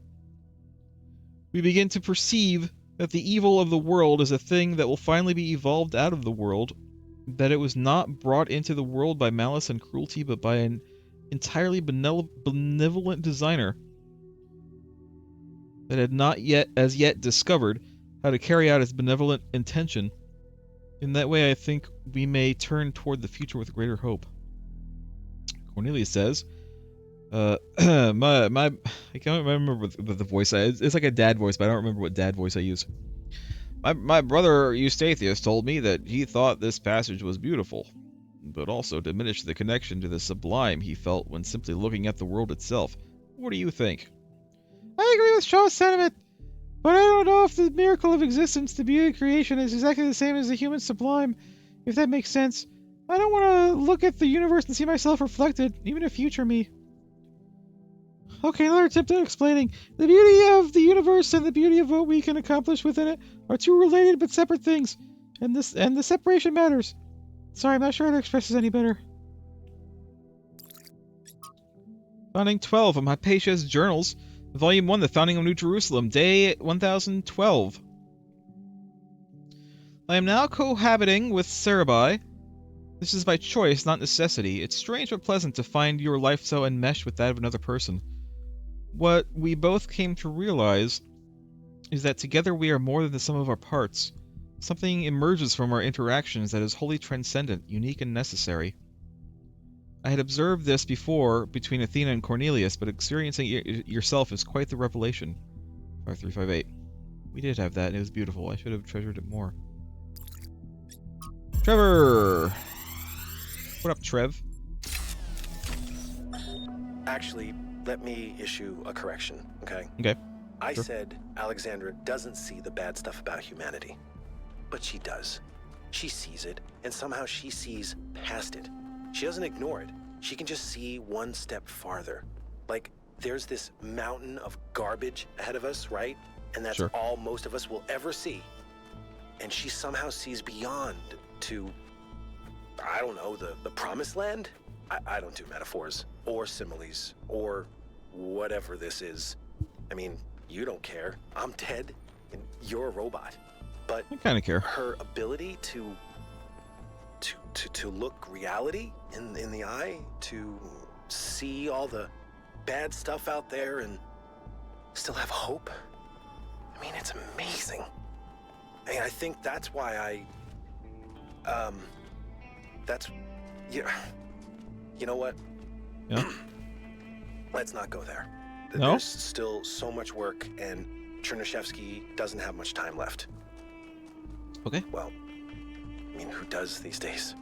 We begin to perceive that the evil of the world is a thing that will finally be evolved out of the world, that it was not brought into the world by malice and cruelty, but by an entirely benevolent designer that had not as yet discovered how to carry out his benevolent intention. In that way, I think we may turn toward the future with greater hope. Cornelius says, I can't remember what the voice. It's like a dad voice, but I don't remember what dad voice I use. My brother Eustathius told me that he thought this passage was beautiful, but also diminished the connection to the sublime he felt when simply looking at the world itself. What do you think? I agree with Shaw's sentiment, but I don't know if the miracle of existence, the beauty of creation, is exactly the same as the human sublime, if that makes sense. I don't want to look at the universe and see myself reflected, even a future me. Okay, another attempt at explaining. The beauty of the universe and the beauty of what we can accomplish within it are two related but separate things, and the separation matters. Sorry, I'm not sure how to express this any better. Founding 12 of Hypatia's Journals, Volume 1, The Founding of New Jerusalem, Day 1012. I am now cohabiting with Sarabai. This is by choice, not necessity. It's strange but pleasant to find your life so enmeshed with that of another person. What we both came to realize is that together we are more than the sum of our parts. Something emerges from our interactions that is wholly transcendent, unique, and necessary. I had observed this before between Athena and Cornelius, but experiencing it yourself is quite the revelation. 5358. We did have that, and it was beautiful. I should have treasured it more. Trevor! What up, Trev? Actually, let me issue a correction, okay? Okay. I said Alexandra doesn't see the bad stuff about humanity. But she does. She sees it, and somehow she sees past it. She doesn't ignore it. She can just see one step farther. Like, there's this mountain of garbage ahead of us, right? And that's all most of us will ever see. And she somehow sees beyond to, I don't know, the promised land? I don't do metaphors, or similes, or whatever this is. I mean, you don't care. I'm dead, and you're a robot. But I kind of care. Her ability to look reality in the eye, to see all the bad stuff out there and still have hope. I mean, it's amazing. And I think that's why yeah. You know what? Yeah. Let's not go there. No? There's still so much work, and Chernyshevsky doesn't have much time left. Okay. Well, I mean, who does these days?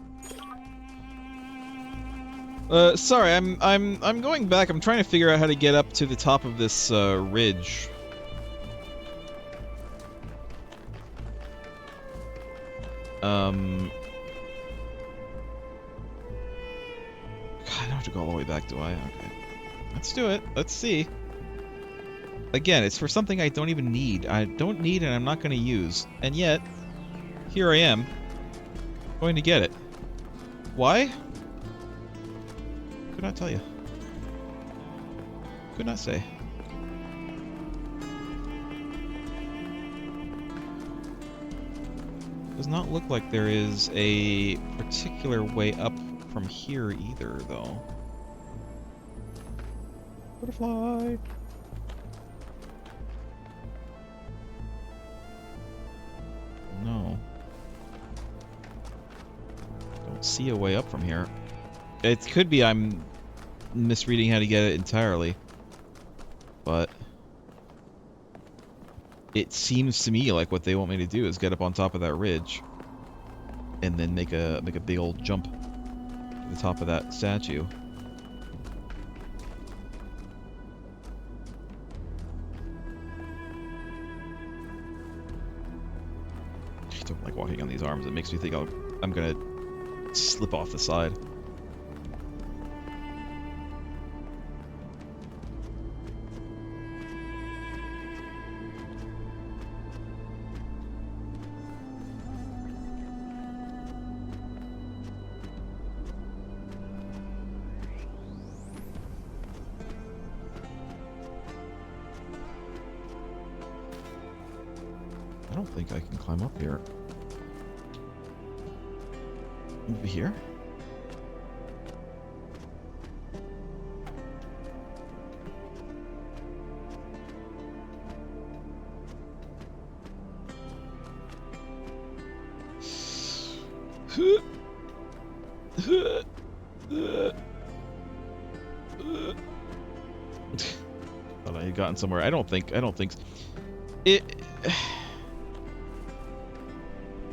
Sorry, I'm going back. I'm trying to figure out how to get up to the top of this ridge. God, I don't have to go all the way back, do I? Okay. Let's do it. Let's see. Again, it's for something I don't even need. I don't need and I'm not going to use. And yet, here I am, going to get it. Why? Could not tell you. Could not say. Does not look like there is a particular way up from here either, though. Butterfly! No. Don't see a way up from here. It could be I'm misreading how to get it entirely, but it seems to me like what they want me to do is get up on top of that ridge and then make a big old jump to the top of that statue. I don't like walking on these arms. It makes me think I'm gonna slip off the side. I don't think I can climb up here. Over here? Thought I had gotten somewhere. I don't think it.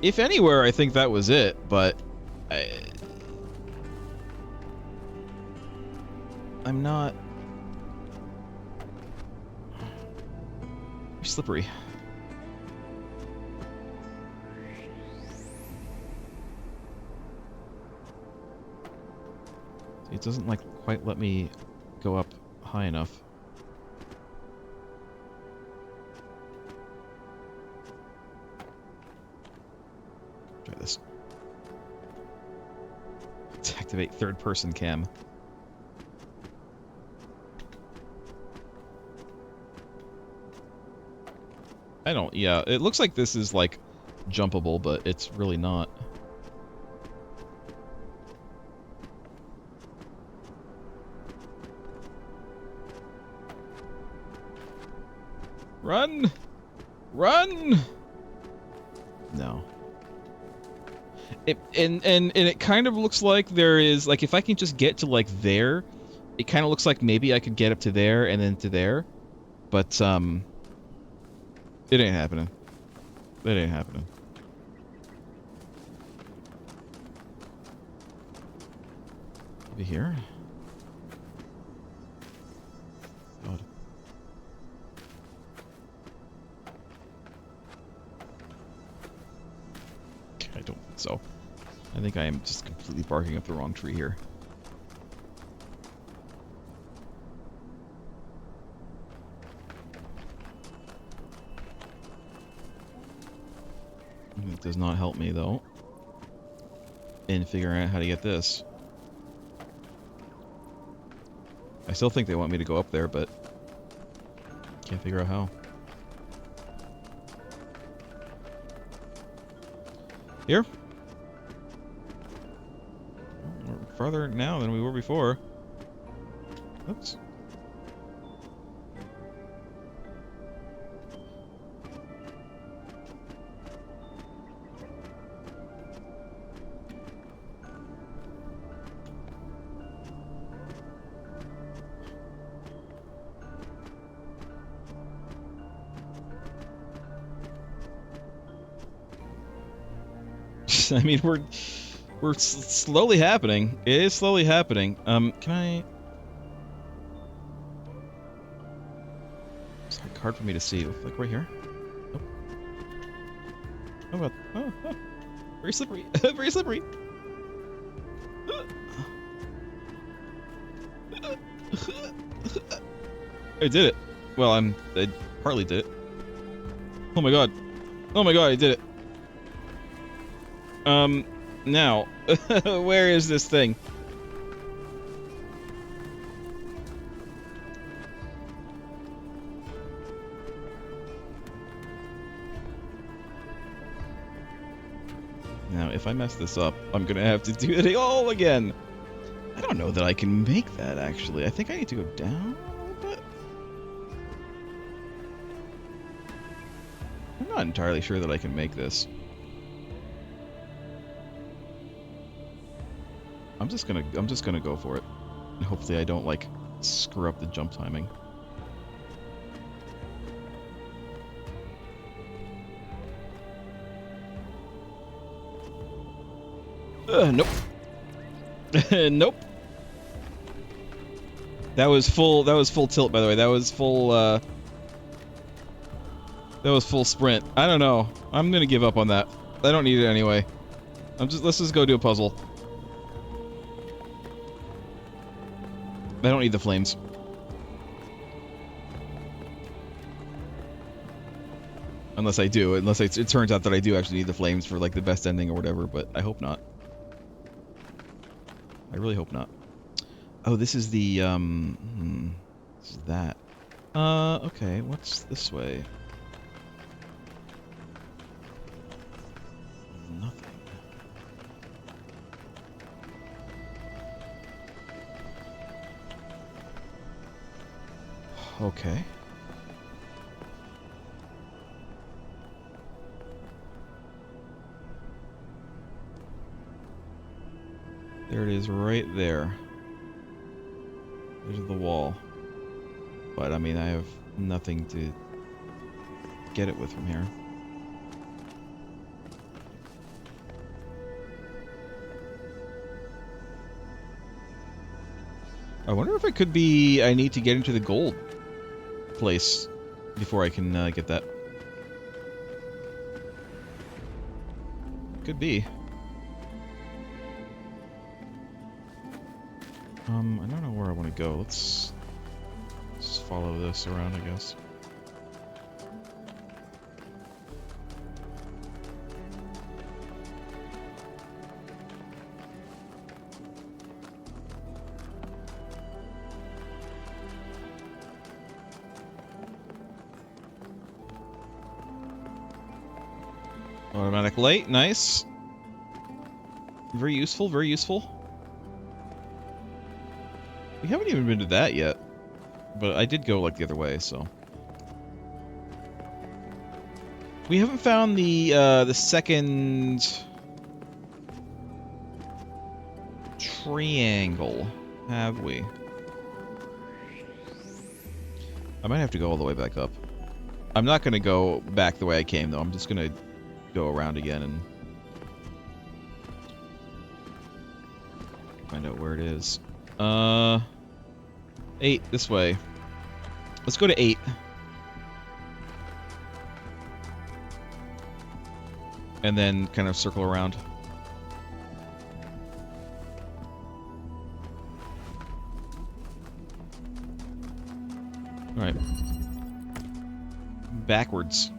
If anywhere, I think that was it, but I'm not slippery. It doesn't like quite let me go up high enough. Try this. Let's activate third-person cam. Yeah, it looks like this is like jumpable, but it's really not. Run! Run! No. And it kind of looks like there is, like, if I can just get to, like, there, it kind of looks like maybe I could get up to there and then to there. But, it ain't happening. It ain't happening. Maybe here? God. I don't think so. I think I am just completely barking up the wrong tree here. It does not help me, though, in figuring out how to get this. I still think they want me to go up there, but can't figure out how. Here? We're farther now than we were before. Oops. I mean, we're slowly happening. It is slowly happening. Can I? It's hard for me to see. Like right here. Nope. Oh god. Oh, oh. Very slippery. Very slippery. I did it. Well, I partly did it. Oh my god. Oh my god, I did it. Now, where is this thing? Now, if I mess this up, I'm gonna have to do it all again. I don't know that I can make that, actually. I think I need to go down a little bit. I'm not entirely sure that I can make this. I'm just gonna go for it. And hopefully I don't, like, screw up the jump timing. Nope. Nope. That was full tilt, by the way. That was full sprint. I don't know. I'm gonna give up on that. I don't need it anyway. Let's just go do a puzzle. I don't need the flames. Unless I do. Unless it turns out that I do actually need the flames for, like, the best ending or whatever, but I hope not. I really hope not. Oh, this is the, this is that. Okay, what's this way? Nothing. Okay. There it is, right there. There's the wall. But, I mean, I have nothing to get it with from here. I wonder if it could be I need to get into the gold place before I can get that. Could be. I don't know where I want to go. Let's just follow this around, I guess. Automatic light, nice. Very useful, very useful. We haven't even been to that yet, but I did go, like, the other way, so. We haven't found the second triangle, have we? I might have to go all the way back up. I'm not gonna go back the way I came, though. I'm just gonna go around again and find out where it is. 8 this way. Let's go to 8. And then kind of circle around. Alright. Backwards.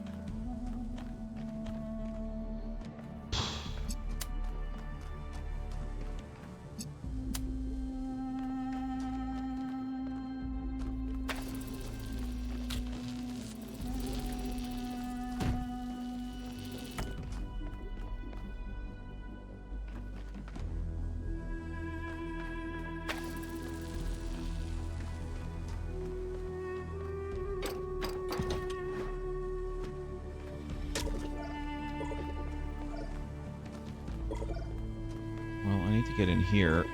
Get in here,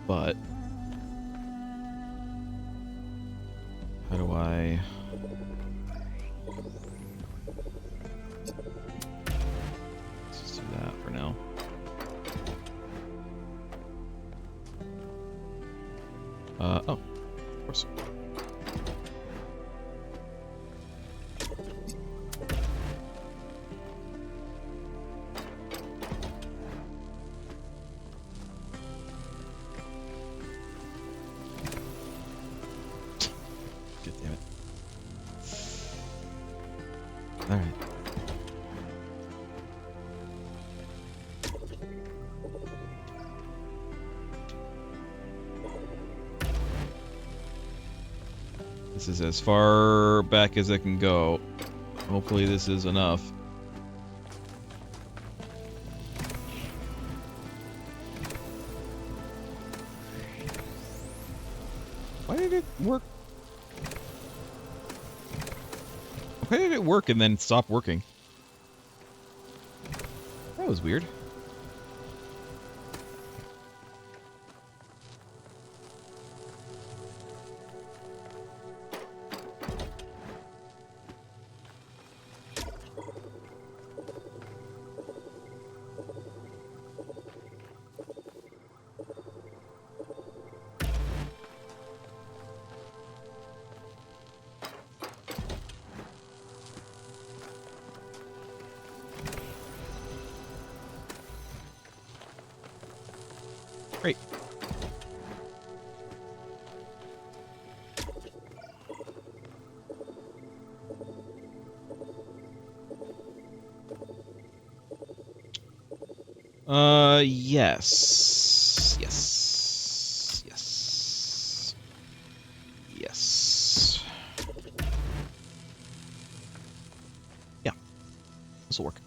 but how do I? Oh, of course. God damn it. All right. This is as far back as I can go. Hopefully this is enough. Why did it work? Why did it work and then stop working? That was weird. Great. Yes. Yes. Yes. Yes. Yeah. This will work.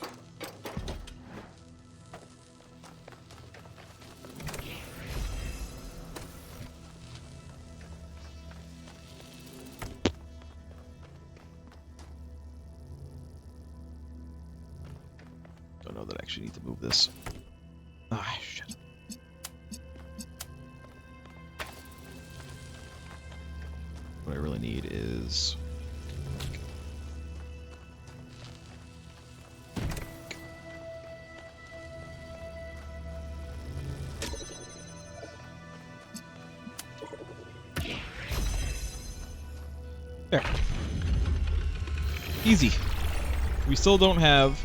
Don't know that I actually need to move this. Ah, shit. What I really need is... There. Easy. We still don't have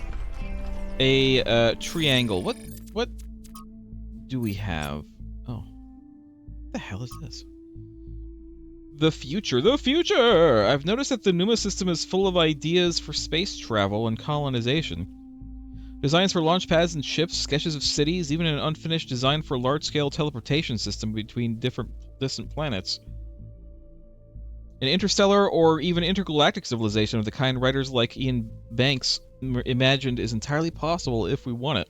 a triangle. What do we have? Oh. What the hell is this? The future. The future! I've noticed that the Numa system is full of ideas for space travel and colonization. Designs for launch pads and ships, sketches of cities, even an unfinished design for a large-scale teleportation system between distant planets. An interstellar or even intergalactic civilization of the kind writers like Ian Banks imagined is entirely possible if we want it.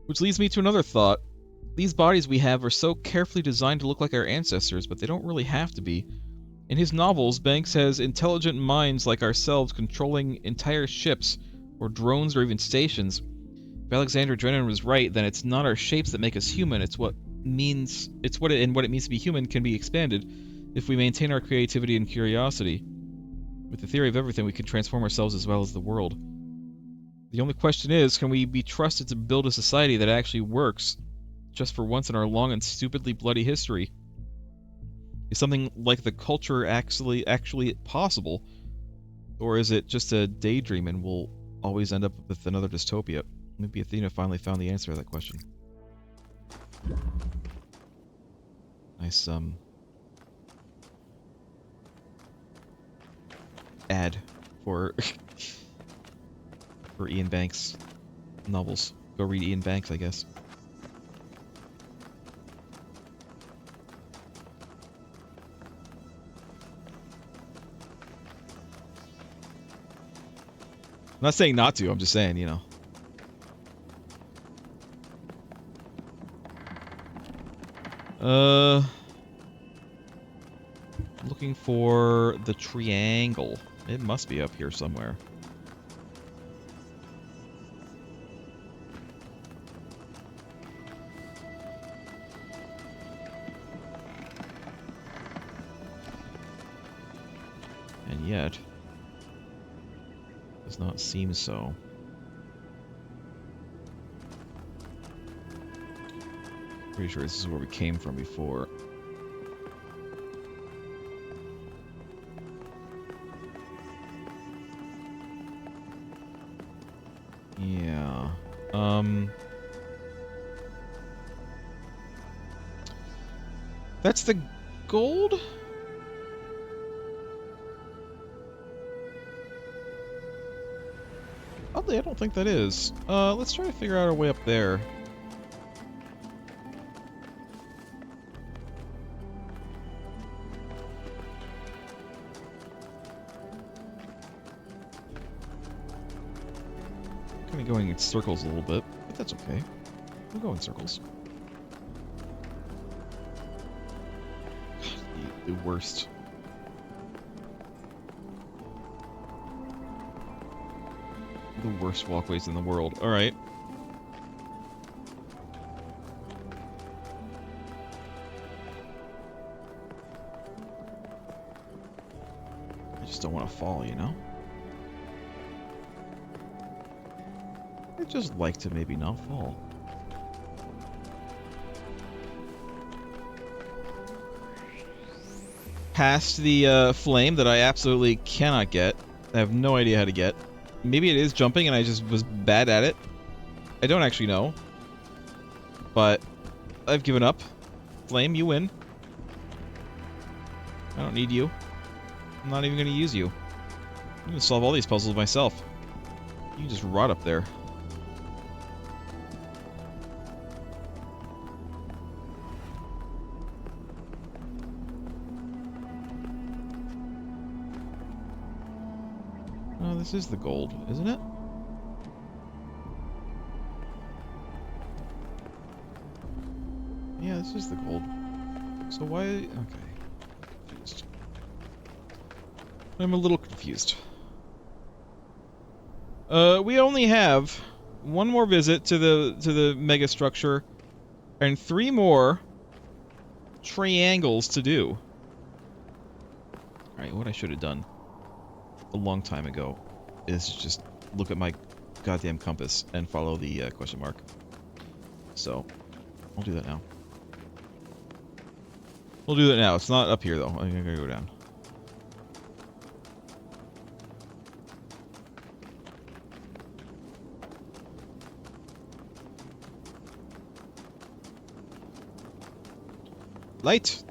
Which leads me to another thought. These bodies we have are so carefully designed to look like our ancestors, but they don't really have to be. In his novels, Banks has intelligent minds like ourselves controlling entire ships, or drones, or even stations. If Alexander Drennan was right, then it's not our shapes that make us human, it's what it means to be human can be expanded if we maintain our creativity and curiosity. With the theory of everything, we can transform ourselves as well as the world. The only question is, can we be trusted to build a society that actually works, just for once in our long and stupidly bloody history? Is something like the culture actually possible? Or is it just a daydream and we'll always end up with another dystopia? Maybe Athena finally found the answer to that question. Nice, ad for for Ian Banks novels. Go read Ian Banks, I guess. I'm not saying not to, I'm just saying, you know. Looking for the triangle. It must be up here somewhere. And yet, does not seem so. Pretty sure this is where we came from before. Yeah. That's the gold? Oddly, I don't think that is. Let's try to figure out our way up there. Kind of going in circles a little bit, but that's okay. We'll go in circles. The worst. The worst walkways in the world. Alright. I just don't want to fall, you know? I'd just like to maybe not fall. Past the flame that I absolutely cannot get. I have no idea how to get. Maybe it is jumping and I just was bad at it. I don't actually know. But I've given up. Flame, you win. I don't need you. I'm not even going to use you. I'm going to solve all these puzzles myself. You can just rot up there. Oh, this is the gold, isn't it? Yeah, this is the gold. So why... Okay. Confused. I'm a little confused. We only have one more visit to the mega structure and 3 more triangles to do. Alright, what I should have done a long time ago is just look at my goddamn compass and follow the question mark. So, I'll do that now. We'll do that now. It's not up here, though. I'm gonna go down. Light!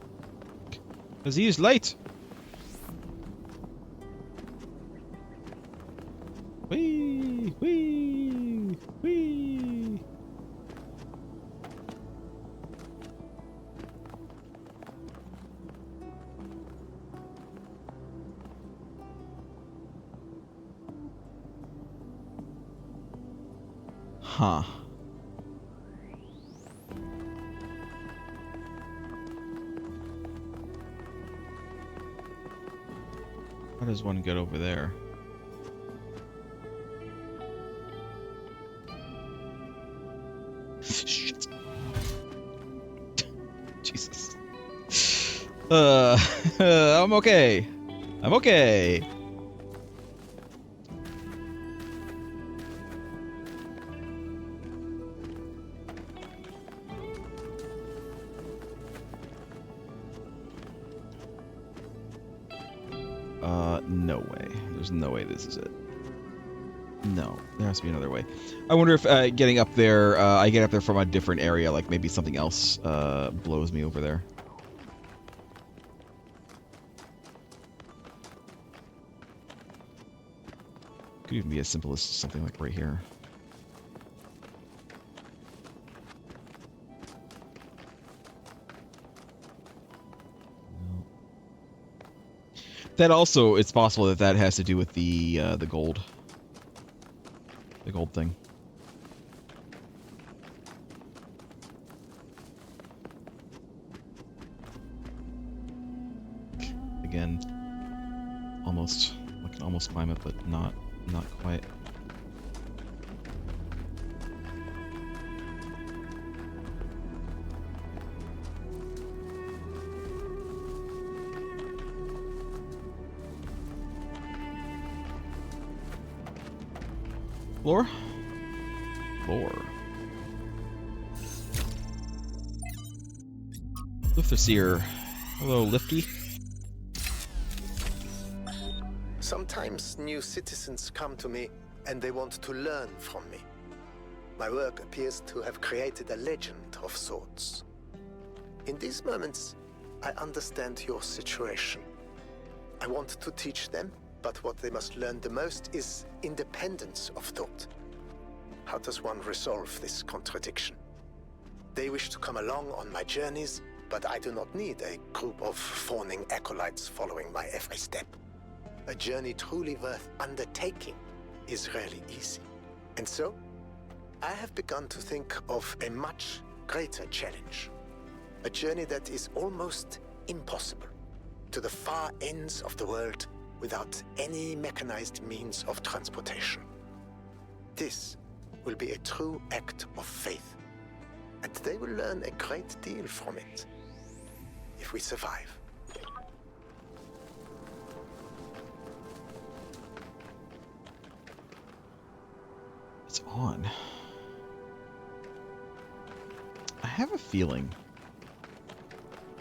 Aziz, light! Whee! Whee! Whee! Huh. How does one get over there? Shit. Jesus. I'm okay. I'm okay. No way. There's no way this is it. No, there has to be another way. I wonder if getting up there, I get up there from a different area, like maybe something else blows me over there. Could even be as simple as something like right here. That also, it's possible that that has to do with the gold. The gold thing. Again, almost. I can almost climb it, but not quite. Floor? Floor. Lifterseer. Hello, Lifty. Sometimes new citizens come to me and they want to learn from me. My work appears to have created a legend of sorts. In these moments, I understand your situation. I want to teach them, but what they must learn the most is independence of thought. How does one resolve this contradiction? They wish to come along on my journeys, but I do not need a group of fawning acolytes following my every step. A journey truly worth undertaking is rarely easy. And so, I have begun to think of a much greater challenge. A journey that is almost impossible, to the far ends of the world without any mechanized means of transportation. This will be a true act of faith, and they will learn a great deal from it, if we survive. It's on. I have a feeling.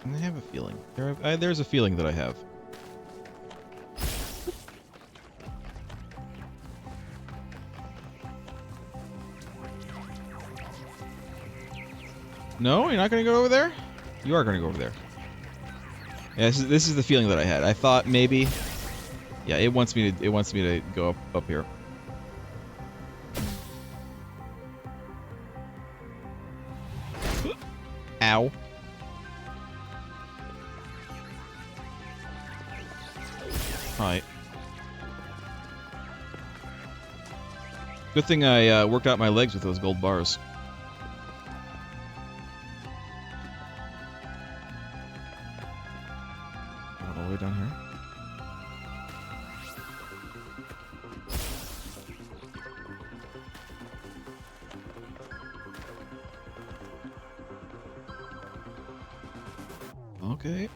There's a feeling that I have. No, you're not going to go over there? You are going to go over there. Yeah, this is the feeling that I had. I thought maybe. Yeah, it wants me to go up here. Ow. Hi. Good thing I worked out my legs with those gold bars. All the way down here. Okay.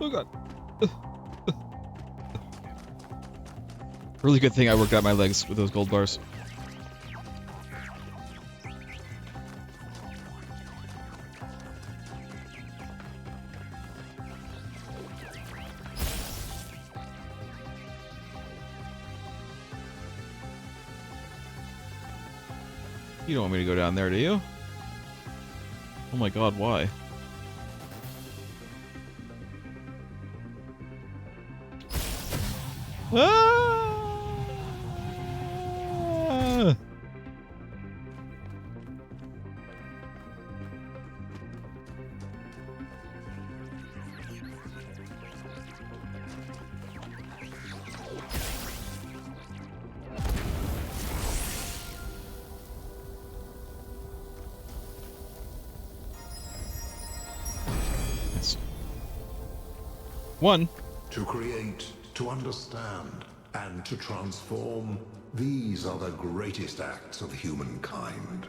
Oh god. Really good thing I worked out my legs with those gold bars. You don't want me to go down there, do you? Oh my god, why? Ah! One. To create, to understand, and to transform, these are the greatest acts of humankind.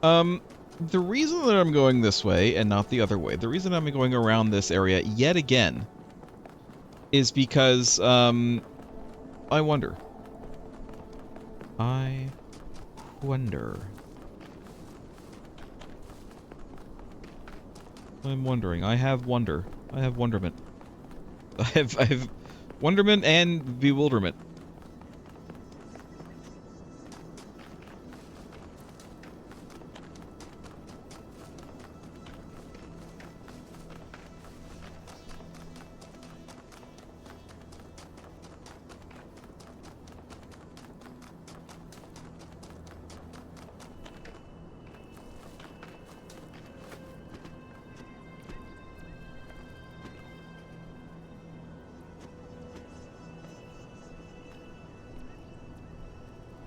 The reason that I'm going this way and not the other way, the reason I'm going around this area yet again is because, I wonder. I wonder. I'm wondering. I have wonder. I have wonderment. I have wonderment and bewilderment.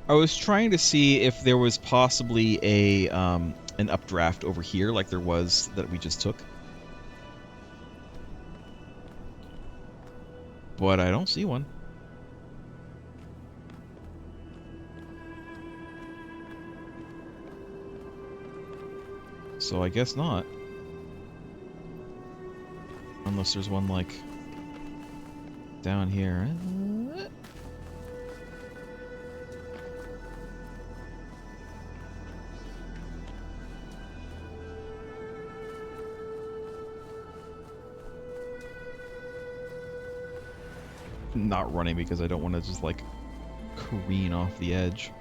I was trying to see if there was possibly a an updraft over here, like there was that we just took. But I don't see one. So I guess not. Unless there's one, like, down here. not running because I don't want to just, like, careen off the edge.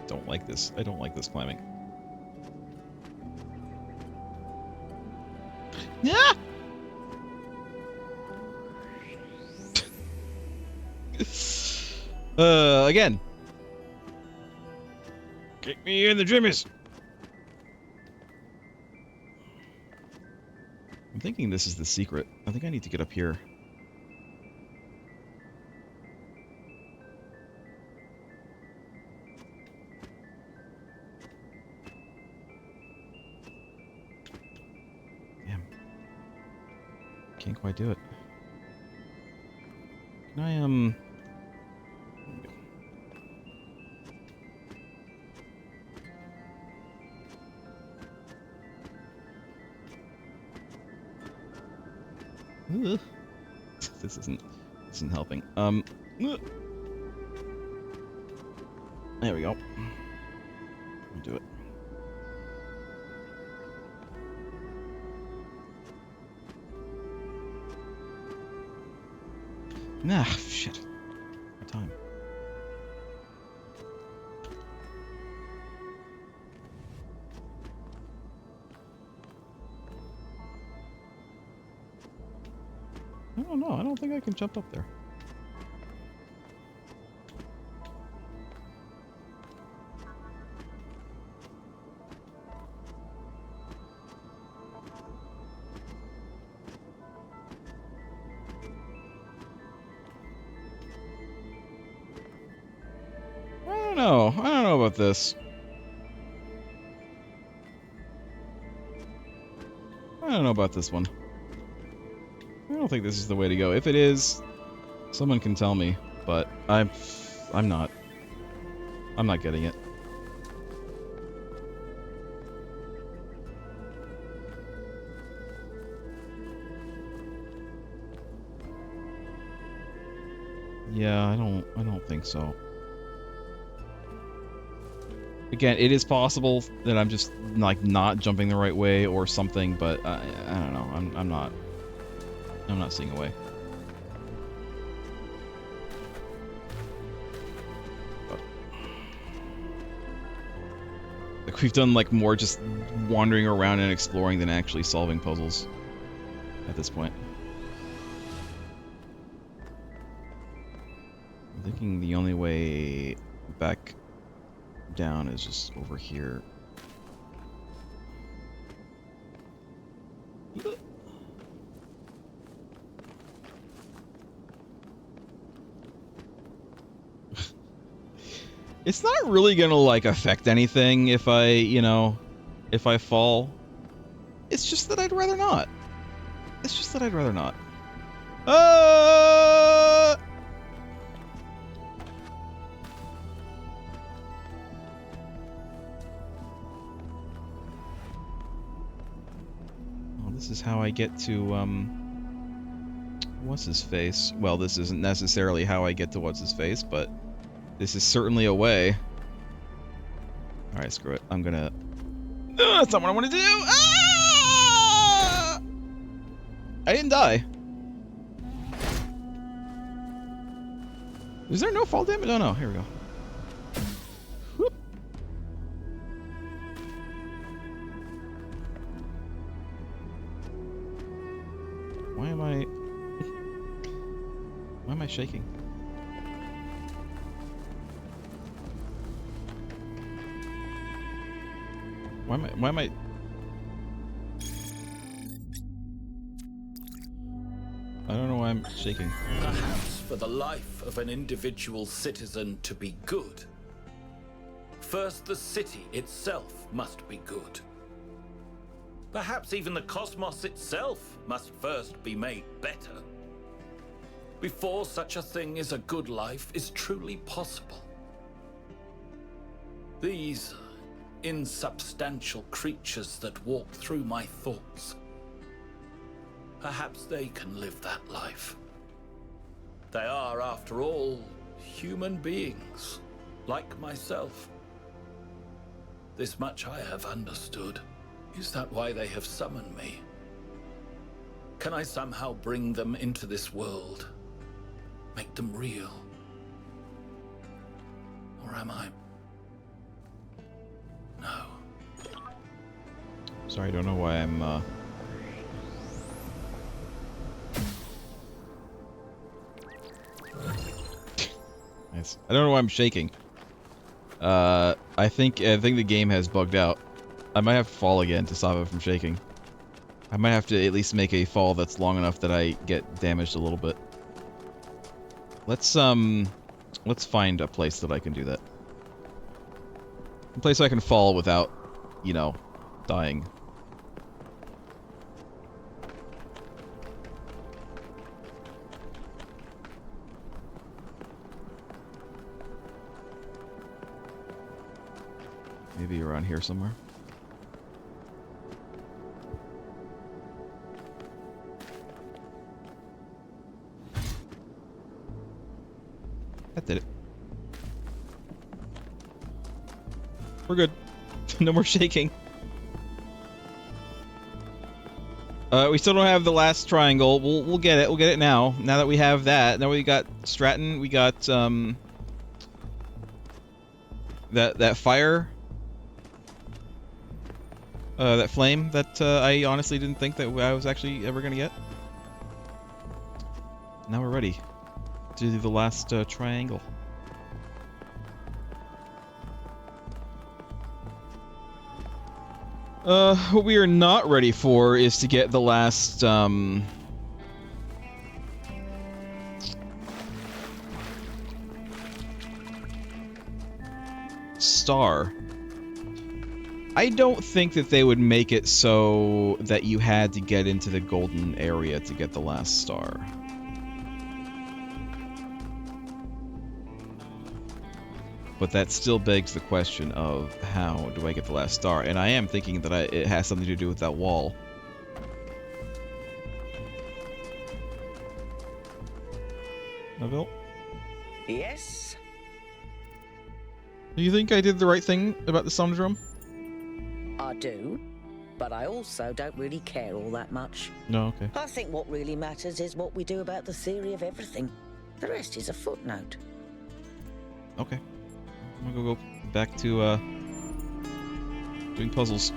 Don't like this. I don't like this climbing. Yeah. Again. Kick me in the jimmies. I'm thinking this is the secret. I think I need to get up here. Can't quite do it. Can I, This isn't helping. There we go. I'll do it. Nah, shit. No time. I don't know. I don't think I can jump up there. I don't know about this. I don't know about this one. I don't think this is the way to go. If it is, someone can tell me, but I'm not getting it. Yeah, I don't think so. Again, it is possible that I'm just like not jumping the right way or something, but I don't know. I'm not seeing a way. But, like we've done like more just wandering around and exploring than actually solving puzzles at this point. I'm thinking the only way back down is just over here. It's not really gonna like affect anything if I, you know, if I fall. It's just that I'd rather not. It's just that I'd rather not. This is how I get to, what's-his-face? Well, this isn't necessarily how I get to what's-his-face, but this is certainly a way. Alright, screw it. I'm gonna... that's not what I want to do! Ah! I didn't die. Is there no fall damage? Oh no, here we go. Whoop. Why am I shaking? Why am I... I don't know why I'm shaking. Perhaps for the life of an individual citizen to be good, first the city itself must be good. Perhaps even the cosmos itself must first be made better. Before such a thing as a good life is truly possible. These insubstantial creatures that walk through my thoughts, perhaps they can live that life. They are, after all, human beings, like myself. This much I have understood. Is that why they have summoned me? Can I somehow bring them into this world? Make them real? Or am I? No. Sorry, I don't know why I'm, Nice. I don't know why I'm shaking. I think the game has bugged out. I might have to fall again to stop it from shaking. I might have to at least make a fall that's long enough that I get damaged a little bit. Let's find a place that I can do that. A place I can fall without, you know, dying. Maybe around here somewhere. That did it. We're good. No more shaking. We still don't have the last triangle. We'll get it. We'll get it now. Now that we have that. Now we got Stratton. We got that fire. That flame that I honestly didn't think that I was actually ever gonna get. Now we're ready to do the last triangle. What we are not ready for is to get the last, star. I don't think that they would make it so that you had to get into the golden area to get the last star. But that still begs the question of how do I get the last star? And I am thinking that it has something to do with that wall. Neville? Yes? Do you think I did the right thing about the Somnodrome? I do, but I also don't really care all that much. No, okay. I think what really matters is what we do about the theory of everything. The rest is a footnote. Okay. I'm gonna go back to, doing puzzles.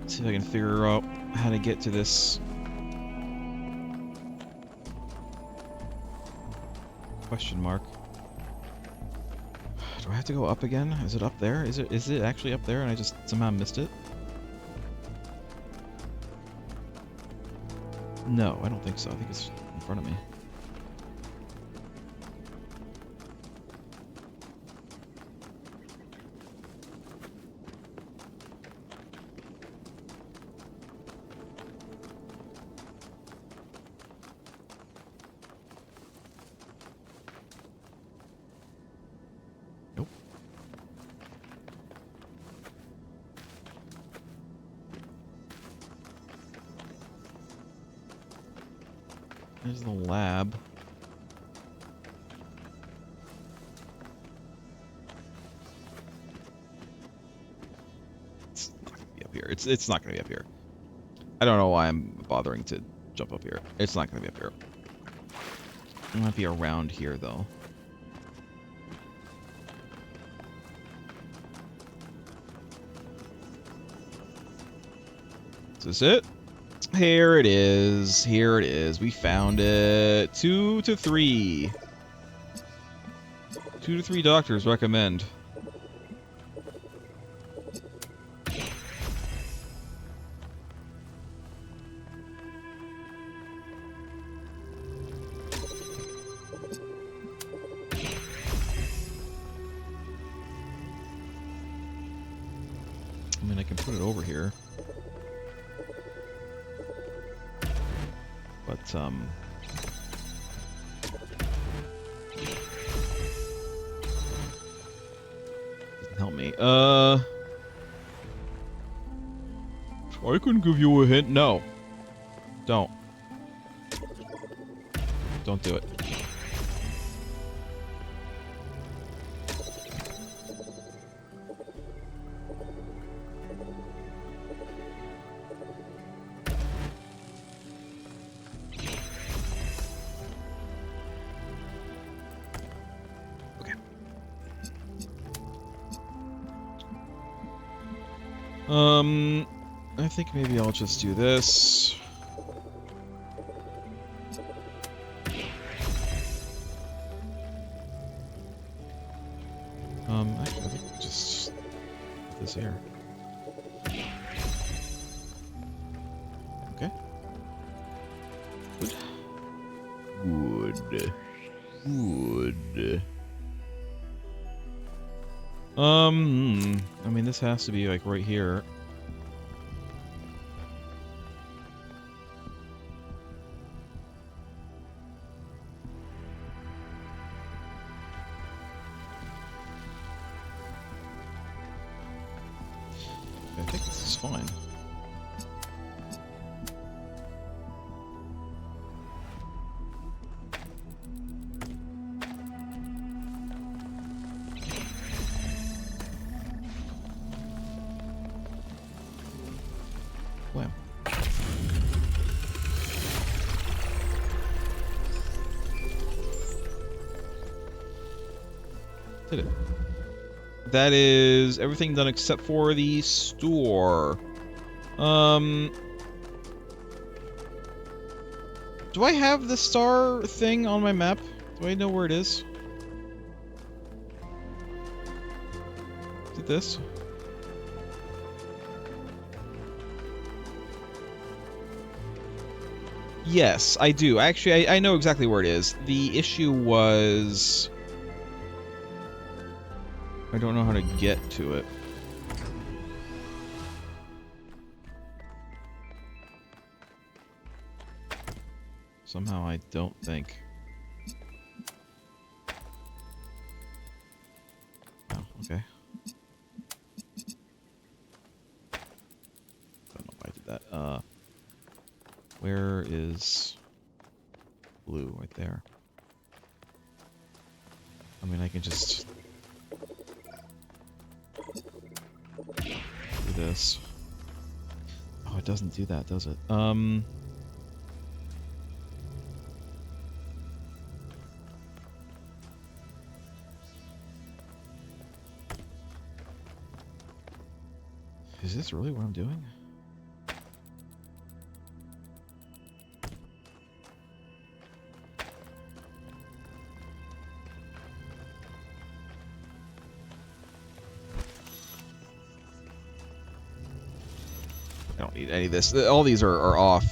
See if I can figure out how to get to this. Question mark. Do I have to go up again? Is it up there? Is it actually up there and I just somehow missed it? No, I don't think so. I think it's in front of me. There's the lab. It's not gonna be up here. It's not gonna be up here. I don't know why I'm bothering to jump up here. It's not gonna be up here. It might be around here though. Is this it? Here it is. Here it is. We found it. 2 to 3. 2 to 3 doctors recommend. I can put it over here. But, doesn't help me. I can give you a hint. No. Don't. Don't do it. I think maybe I'll just do this. Actually, I think I'll just put this here. Okay. Good. Good. Good. I mean, this has to be, like, right here. I think this is fine. Wham. Did it. That is everything done except for the store. Do I have the star thing on my map? Do I know where it is? Is it this? Yes, I do. Actually, I know exactly where it is. The issue was... I don't know how to get to it. Somehow I don't think. Oh, okay. Don't know why I did that. Where is blue? Right there. I mean, I can just do this. Oh, it doesn't do that, does it? Is this really what I'm doing? I don't need any of this. All these are off.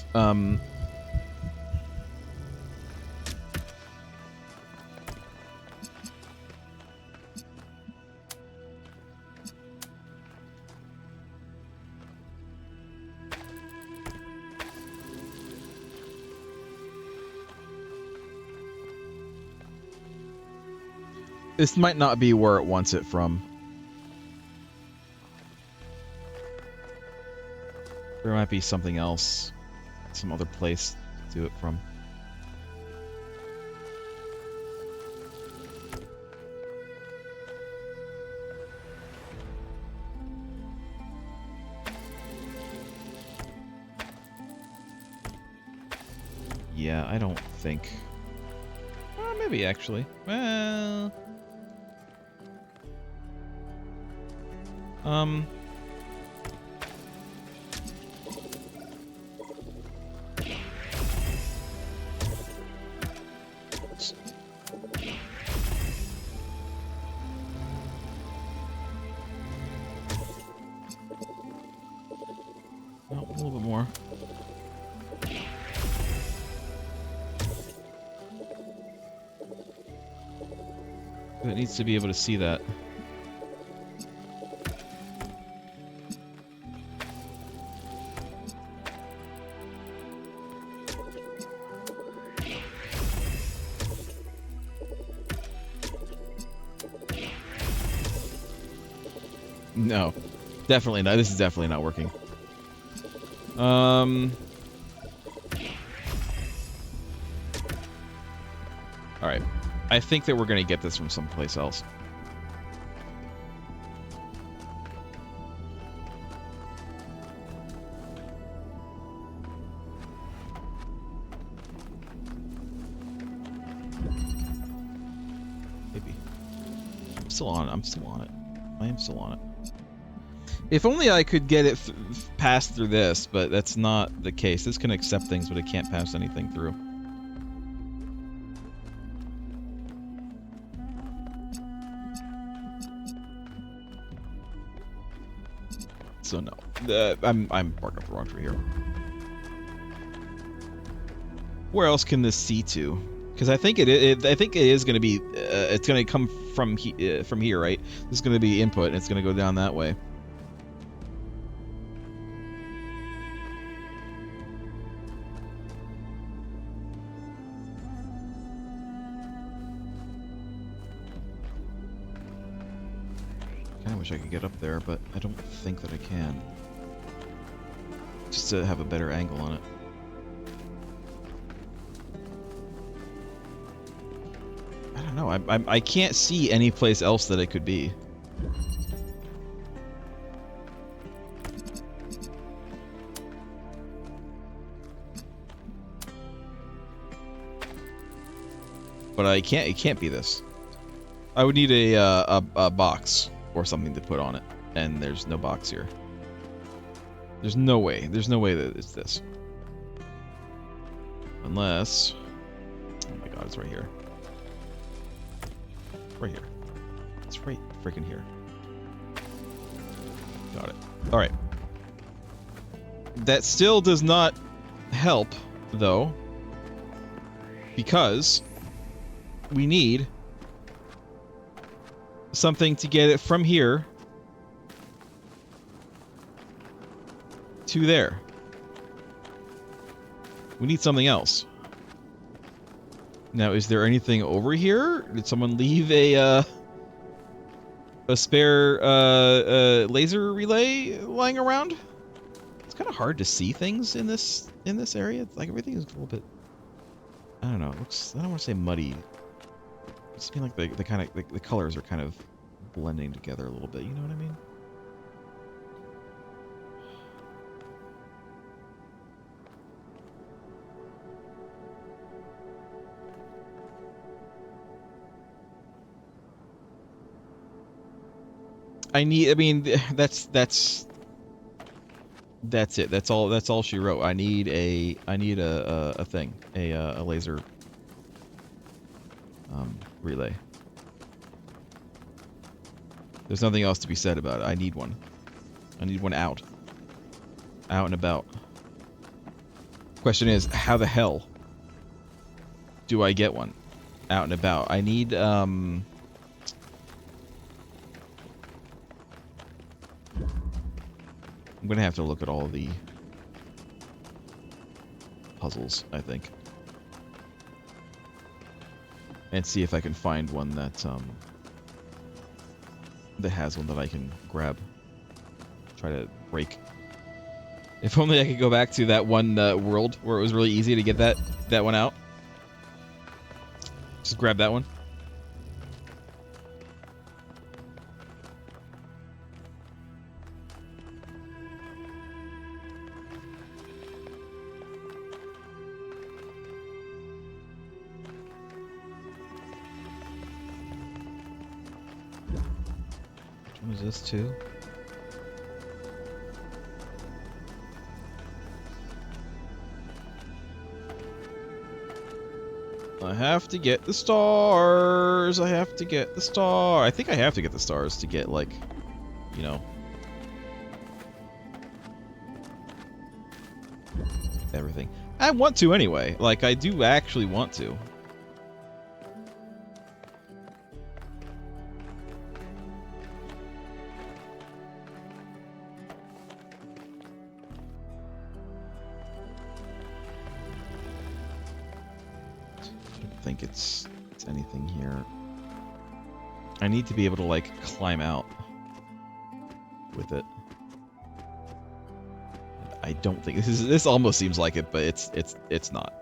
This might not be where it wants it from. There might be something else, some other place to do it from. Yeah, I don't think. Well, maybe actually. Well. Oh, a little bit more. It needs to be able to see that. No. Definitely not. This is definitely not working. Alright. I think that we're gonna get this from someplace else. Maybe. I'm still on it. I'm still on it. I am still on it. If only I could get it passed through this, but that's not the case. This can accept things, but it can't pass anything through. So no, I'm barking up the wrong tree here. Where else can this see to? Because I think it is going to be it's going to come from here, right? This is going to be input, and it's going to go down that way. I wish I could get up there, but I don't think that I can. Just to have a better angle on it. I don't know. I can't see any place else that it could be. But I can't. It can't be this. I would need a box or something to put on it, and there's no box here. There's no way. There's no way that it's this. Unless... Oh my god, it's right here. Right here. It's right freaking here. Got it. Alright. That still does not help, though, because we need something to get it from here to there. We need something else. Now, is there anything over here? Did someone leave a spare laser relay lying around? It's kind of hard to see things in this area. It's like everything is a little bit, I don't know. It looks, I don't want to say muddy. I just feel like the colors are kind of blending together a little bit. You know what I mean? I mean, that's it. That's all she wrote. I need a thing, a laser relay. There's nothing else to be said about it. I need one. I need one out and about. Question is, how the hell do I get one out and about? I need I'm gonna have to look at all of the puzzles, I think, and see if I can find one that that has one that I can grab. Try to break. If only I could go back to that one world where it was really easy to get that one out. Just grab that one. Which one is this too? I have to get the stars. I have to get the star. I think I have to get the stars to get, like, you know, everything. I want to anyway. Like, I do actually want to. Think it's anything here. I need to be able to, like, climb out. with it. I don't think this almost seems like it, but it's not.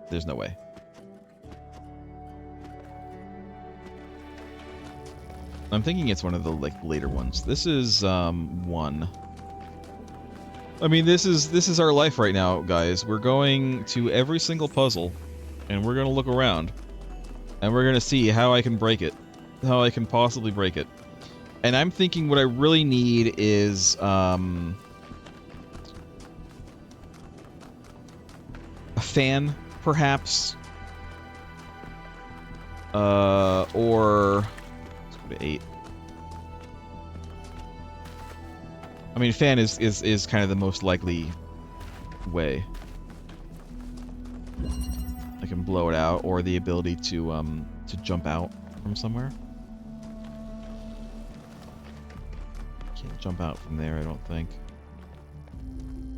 There's no way. I'm thinking it's one of the later ones. This is one. I mean, this is our life right now, guys. We're going to every single puzzle, and we're gonna look around, and we're gonna see how I can break it, how I can possibly break it. And I'm thinking what I really need is a fan, perhaps, or let's go to 8. I mean, fan is kind of the most likely way. I can blow it out, or the ability to jump out from somewhere. Can't jump out from there, I don't think.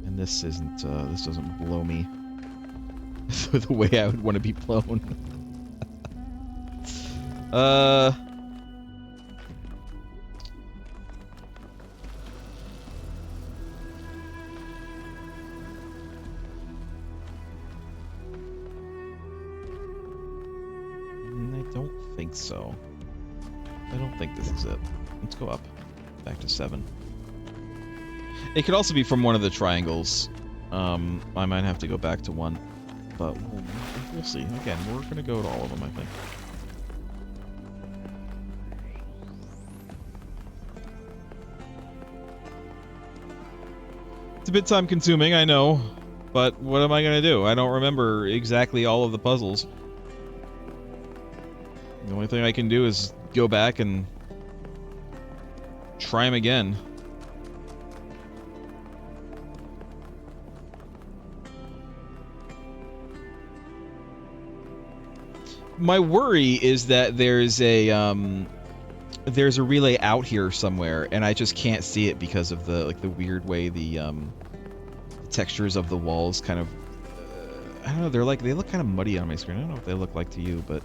And this isn't. This doesn't blow me the way I would want to be blown. I don't think so. I don't think this is it. Let's go up. Back to 7. It could also be from one of the triangles. I might have to go back to 1. But we'll see. Again, we're going to go to all of them, I think. It's a bit time consuming, I know. But what am I going to do? I don't remember exactly all of the puzzles. The only thing I can do is go back and try them again. My worry is that there's a relay out here somewhere, and I just can't see it because of the weird way the textures of the walls kind of I don't know, they look kind of muddy on my screen. I don't know what they look like to you, but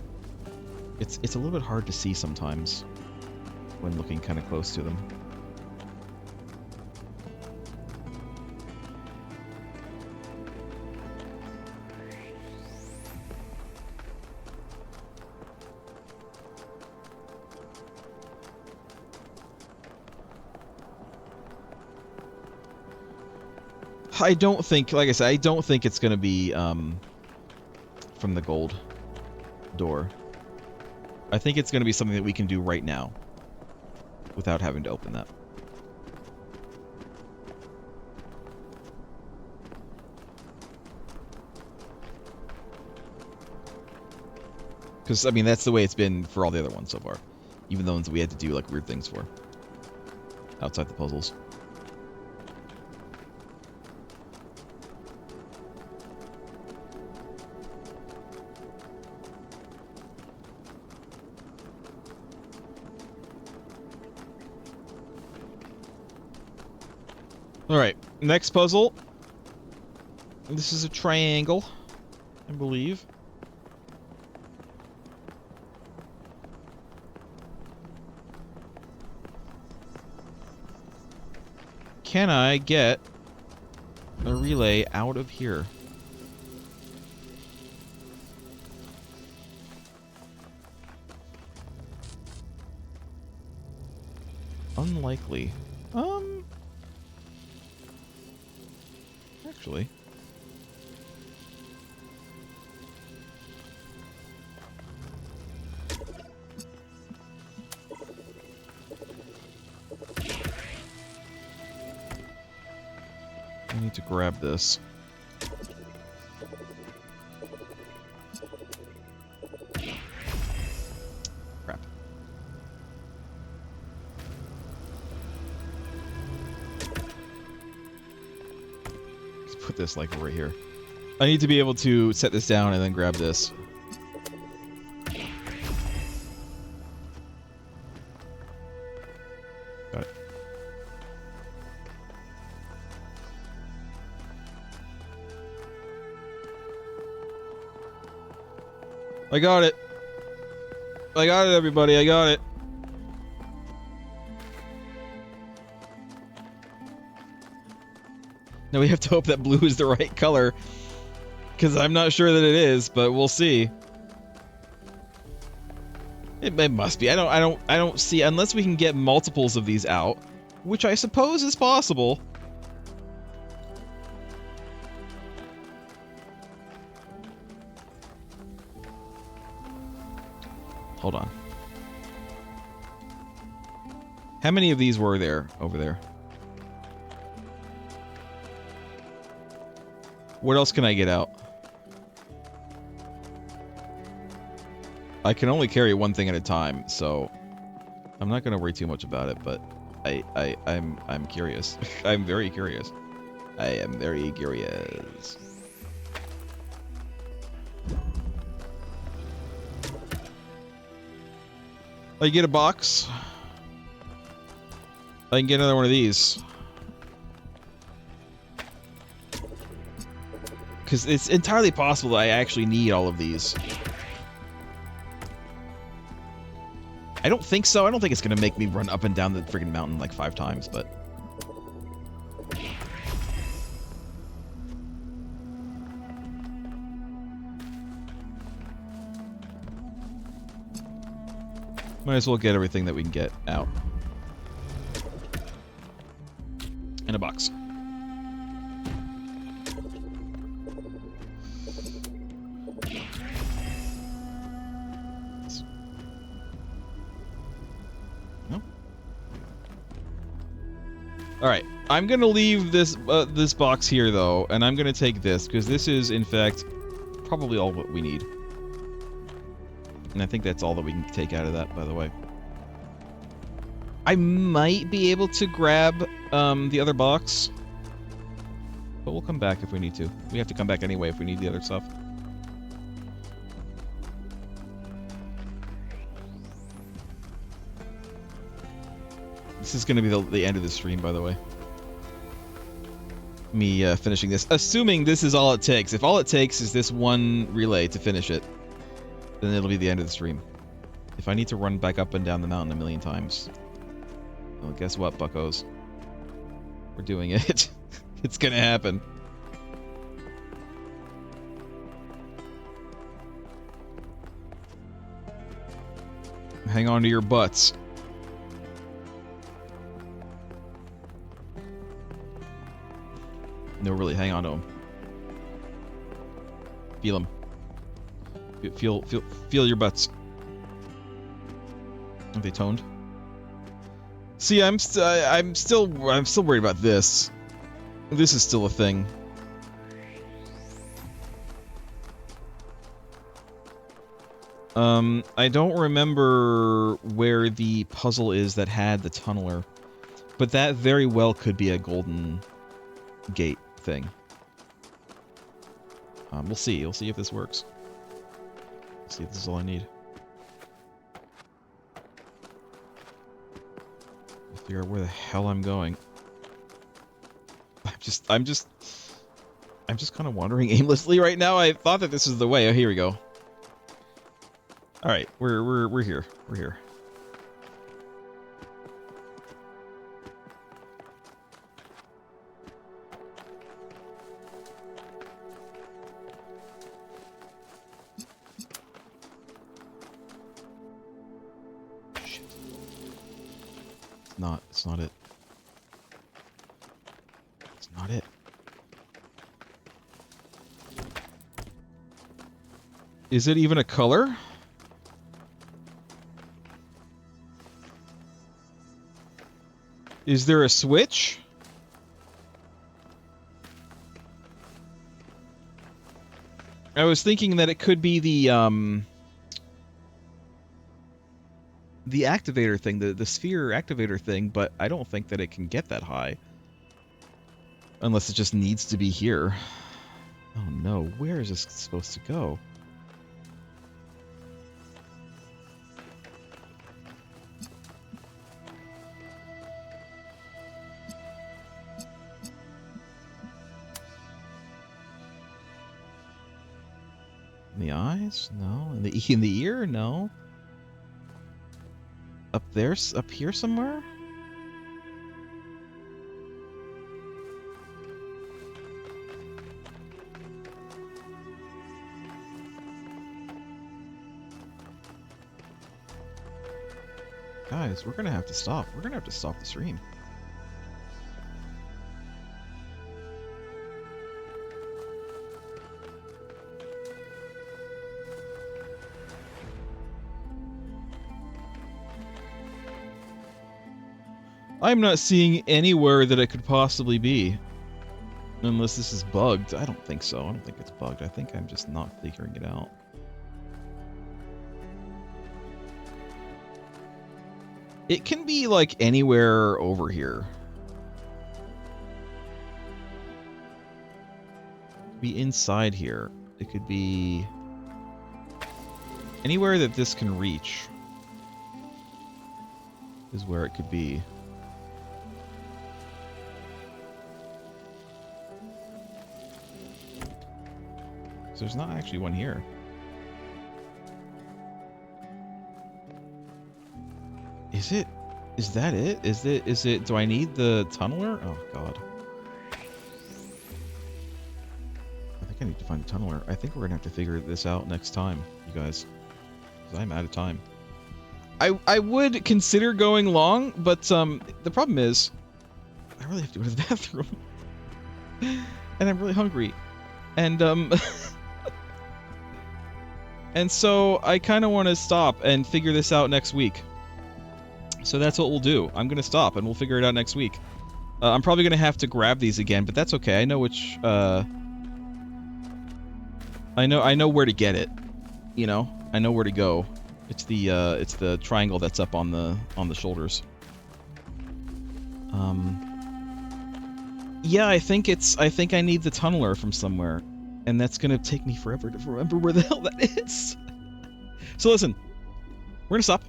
it's a little bit hard to see sometimes when looking kind of close to them. I don't think, like I said, I don't think it's going to be from the gold door. I think it's going to be something that we can do right now without having to open that. Because, I mean, that's the way it's been for all the other ones so far. Even the ones that we had to do, like, weird things for. Outside the puzzles. Alright, next puzzle. This is a triangle, I believe. Can I get a relay out of here? Unlikely. Actually. I need to grab this. Crap. Let's put this like right here. I need to be able to set this down and then grab this. Got it. I got it. I got it, everybody. I got it. Now we have to hope that blue is the right color, because I'm not sure that it is, but we'll see. It must be. I don't see, unless we can get multiples of these out, which I suppose is possible. Hold on. How many of these were there over there? What else can I get out? I can only carry one thing at a time, so I'm not gonna worry too much about it, but I'm curious. I'm very curious. I am very curious. I get a box. I can get another one of these. Because it's entirely possible that I actually need all of these. I don't think so. I don't think it's going to make me run up and down the friggin' mountain like 5 times, but... Might as well get everything that we can get out. In a box. Alright, I'm gonna leave this this box here though, and I'm gonna take this, because this is, in fact, probably all what we need. And I think that's all that we can take out of that, by the way. I might be able to grab the other box, but we'll come back if we need to. We have to come back anyway if we need the other stuff. This is going to be the end of the stream, by the way. Me finishing this. Assuming this is all it takes. If all it takes is this one relay to finish it, then it'll be the end of the stream. If I need to run back up and down the mountain a million times, well, guess what, buckos? We're doing it. It's going to happen. Hang on to your butts. No, really, hang on to them. Feel them. Feel your butts. Are they toned? See, I'm still worried about this. This is still a thing. I don't remember where the puzzle is that had the tunneler, but that very well could be a golden gate thing. We'll see. We'll see if this works. See if this is all I need. I'll figure out where the hell I'm going. I'm just kind of wandering aimlessly right now. I thought that this is the way. Oh, here we go. All right, we're here. We're here. It's not it. It's not it. Is it even a color? Is there a switch? I was thinking that it could be the activator thing, the sphere activator thing, but I don't think that it can get that high. Unless it just needs to be here. Oh no, where is this supposed to go? In the eyes? No. In the ear? No. Up there? Up here somewhere? Guys, we're gonna have to stop. We're gonna have to stop the stream. I'm not seeing anywhere that it could possibly be. Unless this is bugged. I don't think so. I don't think it's bugged. I think I'm just not figuring it out. It can be, like, anywhere over here. It could be inside here. It could be anywhere that this can reach is where it could be. So there's not actually one here. Is it? Is that it? Is it? Do I need the tunneler? Oh, God. I think I need to find a tunneler. I think we're gonna have to figure this out next time, you guys. Because I'm out of time. I would consider going long, but the problem is I really have to go to the bathroom. And I'm really hungry. And and so I kind of want to stop and figure this out next week. So that's what we'll do. I'm going to stop and we'll figure it out next week. I'm probably going to have to grab these again, but that's okay. I know which I know where to get it. You know? I know where to go. It's the triangle that's up on the shoulders. Yeah, I think I need the tunneler from somewhere. And that's going to take me forever to remember where the hell that is. So listen. We're going to stop.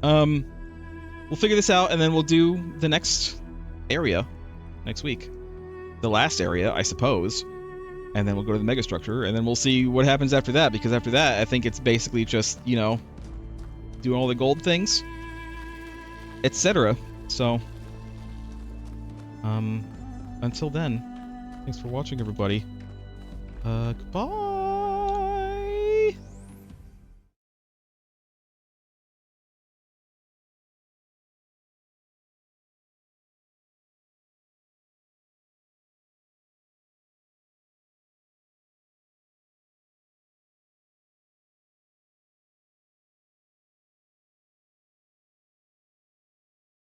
We'll figure this out, and then we'll do the next area next week. The last area, I suppose. And then we'll go to the megastructure, and then we'll see what happens after that, because after that, I think it's basically just, you know, doing all the gold things, etc. So, until then, thanks for watching, everybody. Goodbye!